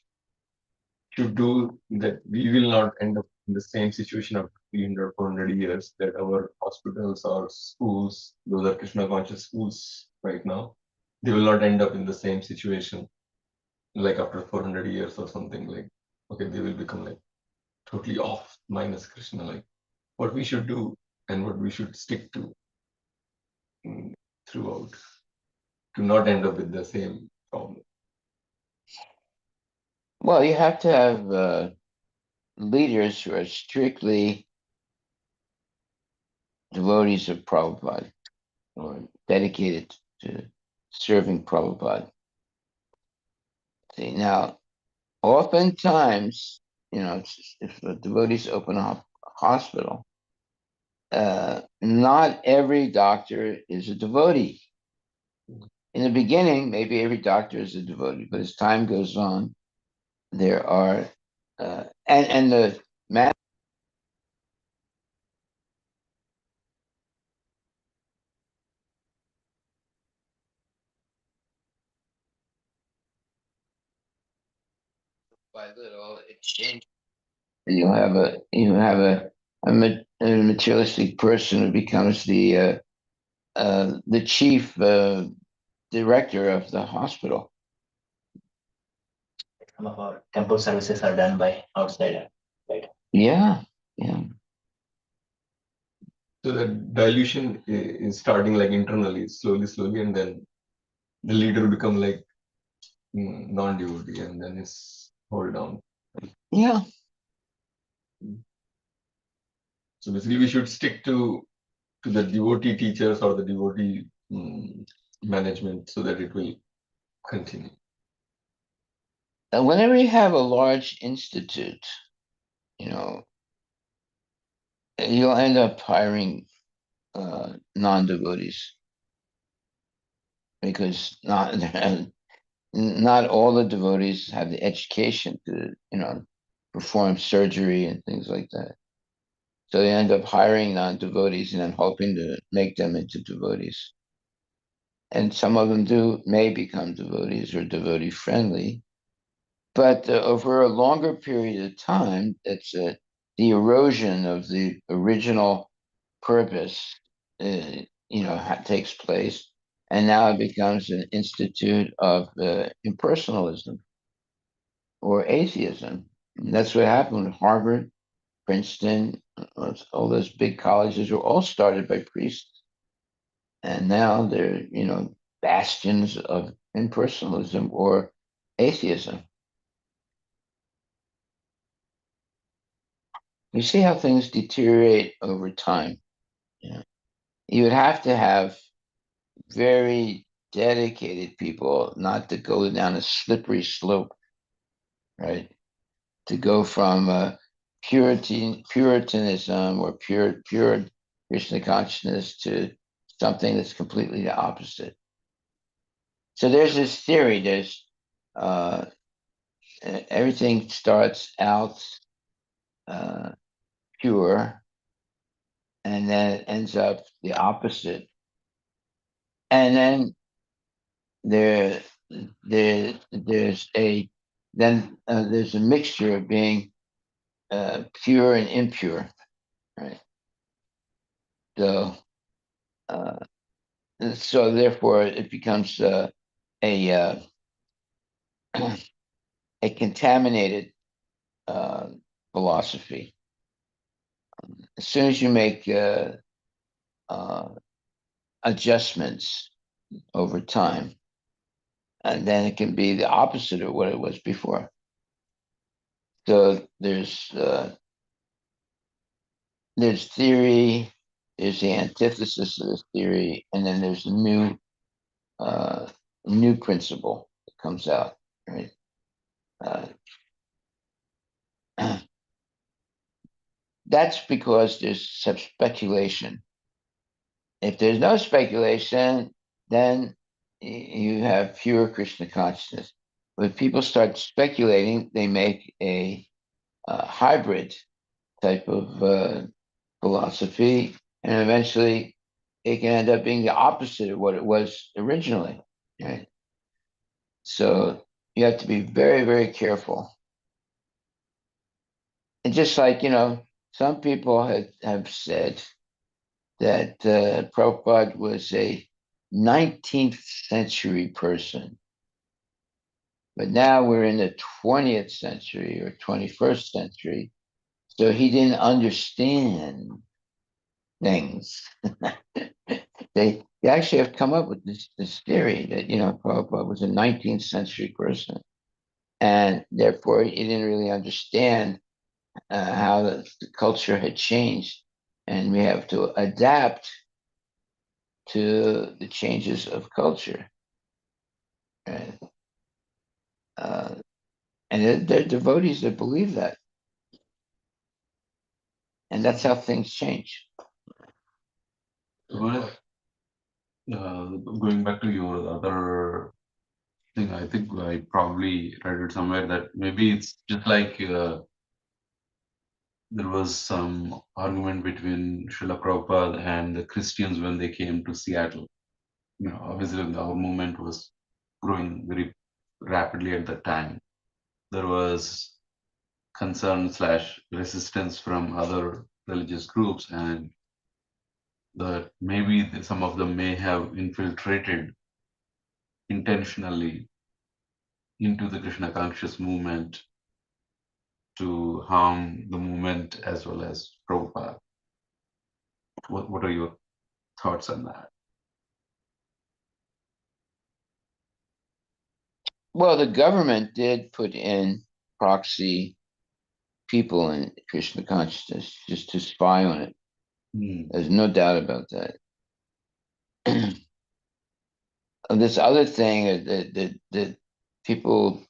should do that we will not end up in the same situation after 300, 400 years, that our hospitals or schools, those are Krishna conscious schools right now, they will not end up in the same situation like after 400 years or something, like, okay, they will become like totally off minus Krishna, like what we should do and what we should stick to throughout to not end up with the same problem. Well, you have to have leaders who are strictly devotees of Prabhupada or dedicated to serving Prabhupada. See, now, oftentimes, if the devotees open a hospital, not every doctor is a devotee. In the beginning, maybe every doctor is a devotee, but as time goes on, there are, and the man by little it changes. You have a materialistic person who becomes the chief director of the hospital. Some of our temple services are done by outsider, right? Yeah. So the dilution is starting like internally, slowly, and then the leader will become like non-devotee, and then it's hold down. Yeah. So basically, we should stick to the devotee teachers or the devotee management so that it will continue. And whenever you have a large institute, you'll end up hiring non-devotees because not all the devotees have the education to, perform surgery and things like that. So they end up hiring non-devotees and then hoping to make them into devotees. And some of them may become devotees or devotee friendly, but over a longer period of time, the erosion of the original purpose, takes place, and now it becomes an institute of impersonalism or atheism. And that's what happened with Harvard, Princeton, all those big colleges were all started by priests. And now they're, bastions of impersonalism or atheism. You see how things deteriorate over time. You would have to have very dedicated people not to go down a slippery slope, right? To go from Puritanism or pure Krishna consciousness to something that's completely the opposite. So there's this theory. There's everything starts out pure, and then it ends up the opposite. And then there, there's a there's a mixture of being pure and impure, right? So uh, so therefore it becomes a a contaminated uh, philosophy. As soon as you make uh, adjustments over time, and then it can be the opposite of what it was before. So there's theory, there's the antithesis of the theory, and then there's a uh, new principle that comes out, right? Uh, that's because there's some speculation. If there's no speculation, then you have pure Krishna consciousness. When people start speculating, they make a hybrid type of philosophy, and eventually it can end up being the opposite of what it was originally. Right? So you have to be very, very careful. And just like, some people have said that Prabhupada was a 19th century person, but now we're in the 20th century or 21st century. So he didn't understand things. They actually have come up with this theory that, Prabhupada was a 19th century person. And therefore, he didn't really understand how the culture had changed. And we have to adapt to the changes of culture. And, uh, and there are devotees that believe that. And that's how things change. Well, going back to your other thing, I think I probably read it somewhere that maybe it's just like there was some argument between Srila Prabhupada and the Christians when they came to Seattle. Obviously our movement was growing very rapidly at that time. There was concern slash resistance from other religious groups, and that maybe some of them may have infiltrated intentionally into the Krishna conscious movement to harm the movement as well as Prabhupada. What are your thoughts on that? Well, the government did put in proxy people in Krishna consciousness just to spy on it. There's no doubt about that. This other thing that people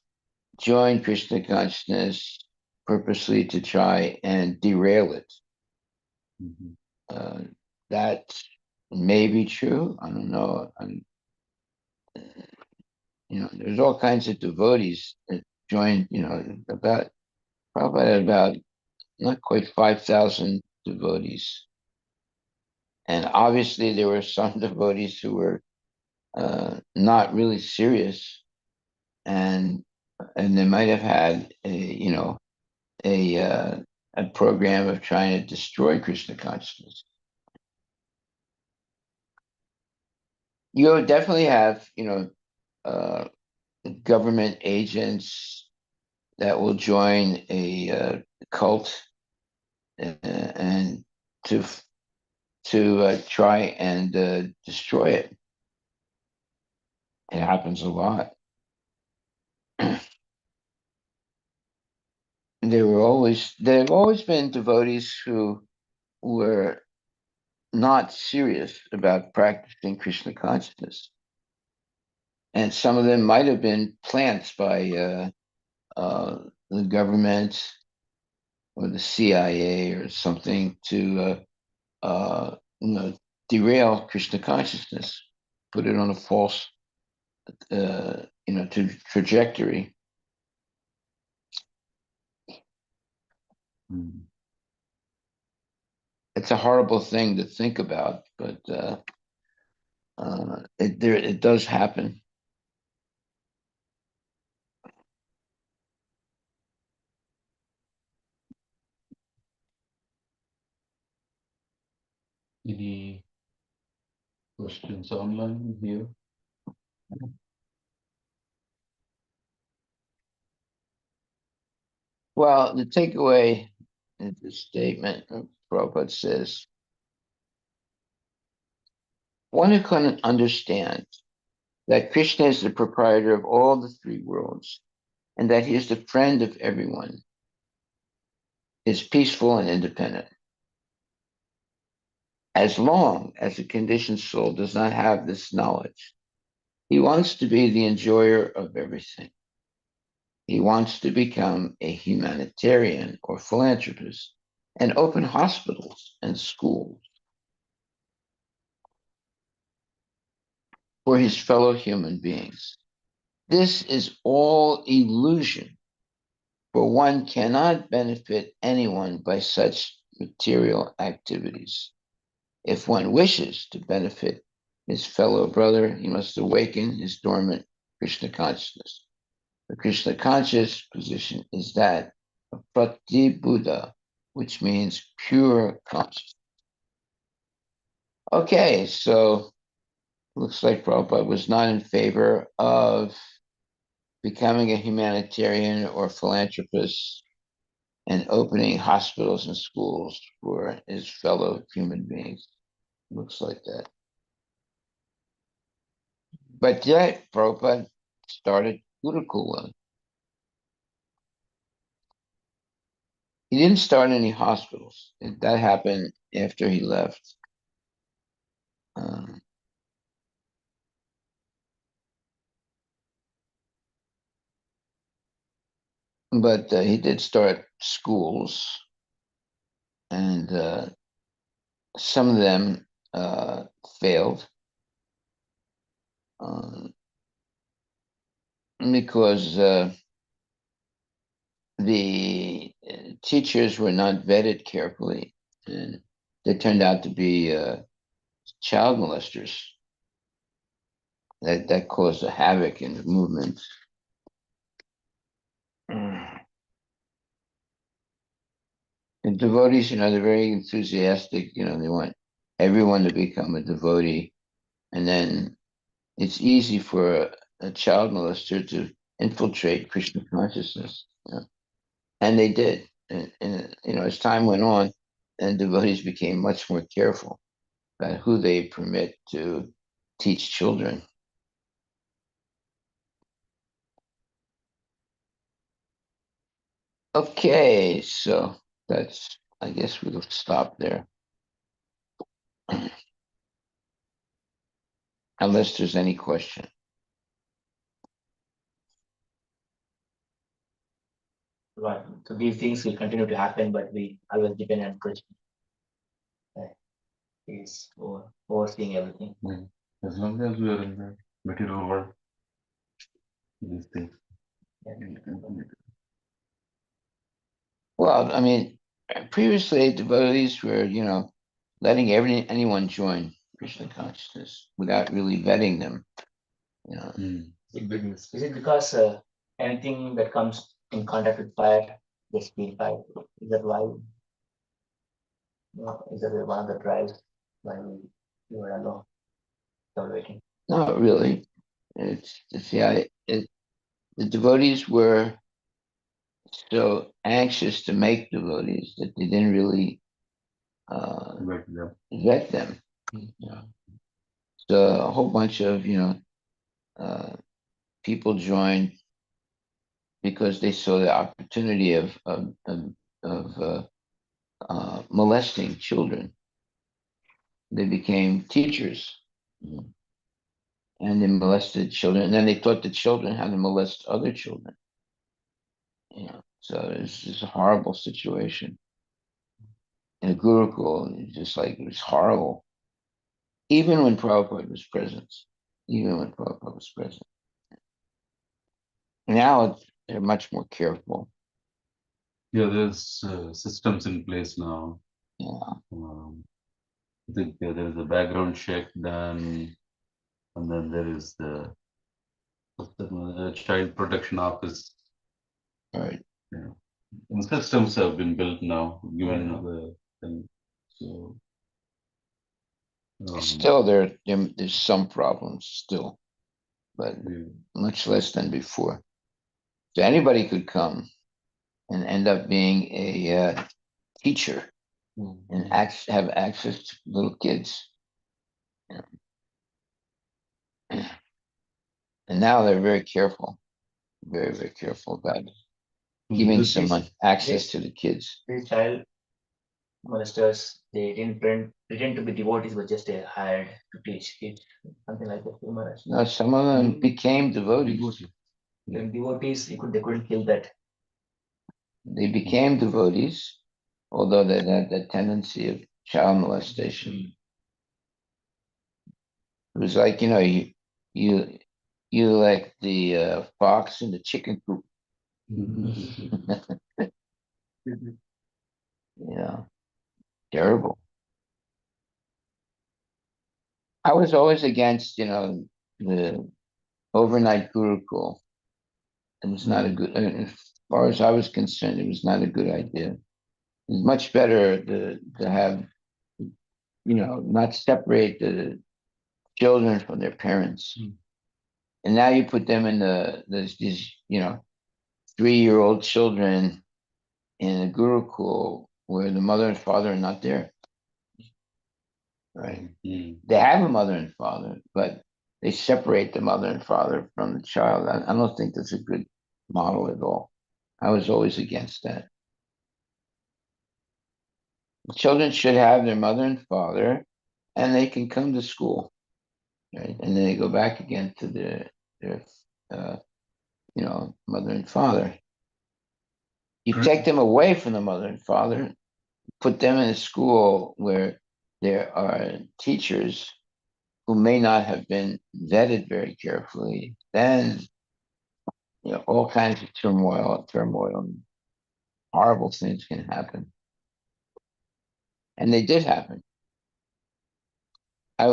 join Krishna consciousness purposely to try and derail it. Mm-hmm. That may be true. I don't know. There's all kinds of devotees that joined. Probably about not quite 5,000 devotees, and obviously there were some devotees who were not really serious, and they might have had a a program of trying to destroy Krishna consciousness. You definitely have uh, government agents that will join a cult and to try and destroy it. It happens a lot. There have always been devotees who were not serious about practicing Krishna consciousness. And some of them might have been plants by the government or the CIA or something to derail Krishna consciousness, put it on a false trajectory. Mm. it's a horrible thing to think about, but it does happen. Any questions online here? Well, the takeaway in the statement of Prabhupada says, one who can understand that Krishna is the proprietor of all the three worlds and that he is the friend of everyone is peaceful and independent. As long as the conditioned soul does not have this knowledge, he wants to be the enjoyer of everything. He wants to become a humanitarian or philanthropist and open hospitals and schools for his fellow human beings. This is all illusion, for one cannot benefit anyone by such material activities. If one wishes to benefit his fellow brother, he must awaken his dormant Krishna consciousness. The Krishna conscious position is that of Pratibuddha, which means pure consciousness. Okay, so looks like Prabhupada was not in favor of becoming a humanitarian or philanthropist and opening hospitals and schools for his fellow human beings. Looks like that. But yet, Prabhupada started Gurukula. He didn't start any hospitals. That happened after he left. Um, but he did start schools, and some of them failed because the teachers were not vetted carefully, and they turned out to be child molesters. That caused a havoc in the movement. And devotees, they're very enthusiastic. They want everyone to become a devotee, and then it's easy for a child molester to infiltrate Krishna consciousness. And they did. And as time went on, and devotees became much more careful about who they permit to teach children. Okay, so I guess we'll stop there. Unless there's any question. Right. So these things will continue to happen, but we always depend on Krishna. He's overseeing everything. As long as we are in the material world, these things. Well, previously devotees were, letting anyone join Krishna consciousness without really vetting them. Big mistake. Is it because anything that comes in contact with fire gets purified? Is that why? Is that one of the drives why we were alone, waiting? Not really. The devotees were so anxious to make devotees that they didn't really vet them. So a whole bunch of people joined because they saw the opportunity of molesting children. They became teachers, and they molested children, and then they taught the children how to molest other children. So it's just a horrible situation. In a Gurukul, it was horrible. Even when Prabhupada was present. Now they're much more careful. Yeah, there's systems in place now. Yeah. I think there is a background check done, and then there is the child protection office. Right. Yeah. And systems have been built now, given Yeah. the thing. So Still, there's some problems still, but yeah. much less than before. So anybody could come and end up being a teacher and have access to little kids. You know. And now they're very careful, very, very careful about giving This someone is access to the kids. These child molesters, they didn't pretend to be devotees, but just hired to teach kids, something like that. Maharaj. No, some of them became devotees. The devotees, they couldn't kill that. They became devotees, although they had that tendency of child molestation. It was like, you you like the fox in the chicken coop. Yeah, terrible. I was always against, the overnight gurukul. It was not a good, as far as I was concerned, it was not a good idea. It was much better to have, not separate the children from their parents. And now you put them in these, 3-year-old children in a gurukul where the mother and father are not there, right? They have a mother and father, but they separate the mother and father from the child. I don't think that's a good model at all. I was always against that. Children should have their mother and father, and they can come to school, right? And then they go back again to their uh, mother and father. You take them away from the mother and father, put them in a school where there are teachers who may not have been vetted very carefully, then all kinds of turmoil, and horrible things can happen. And they did happen. I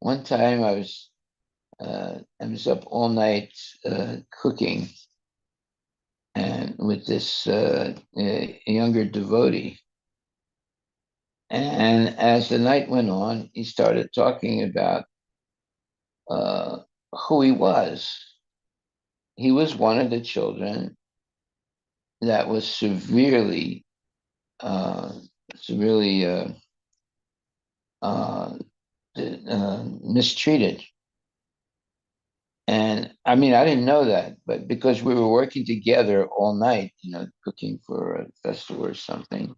one time I was up all night cooking and with this younger devotee. And as the night went on, he started talking about uh, who he was. He was one of the children that was uh, severely uh, mistreated. And I mean, I didn't know that, but because we were working together all night, cooking for a festival or something,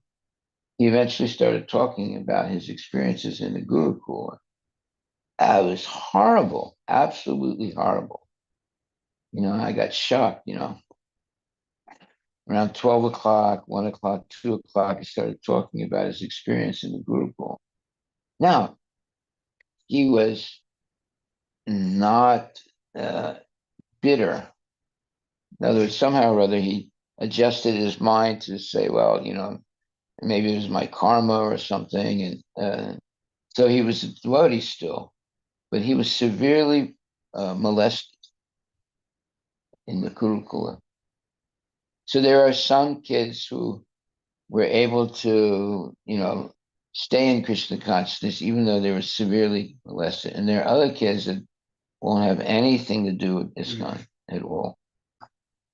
he eventually started talking about his experiences in the Gurukul. It was horrible, absolutely horrible. I got shocked, around 12 o'clock, 1 o'clock, 2 o'clock, he started talking about his experience in the Gurukul. Now, he was not bitter. In other words, somehow or other, he adjusted his mind to say, well, maybe it was my karma or something. And so he was a devotee still, but he was severely molested in the Kurukula. So there are some kids who were able to, stay in Krishna consciousness, even though they were severely molested. And there are other kids that won't have anything to do with ISKCON at all.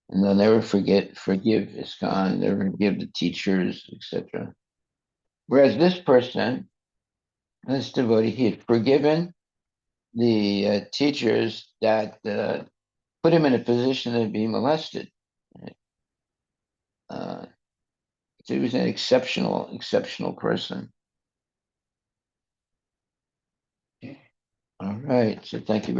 And they'll never forgive ISKCON, never forgive the teachers, etc. Whereas this person, this devotee, he had forgiven the teachers that put him in a position to be molested. Uh, so he was an exceptional person. All right. So thank you very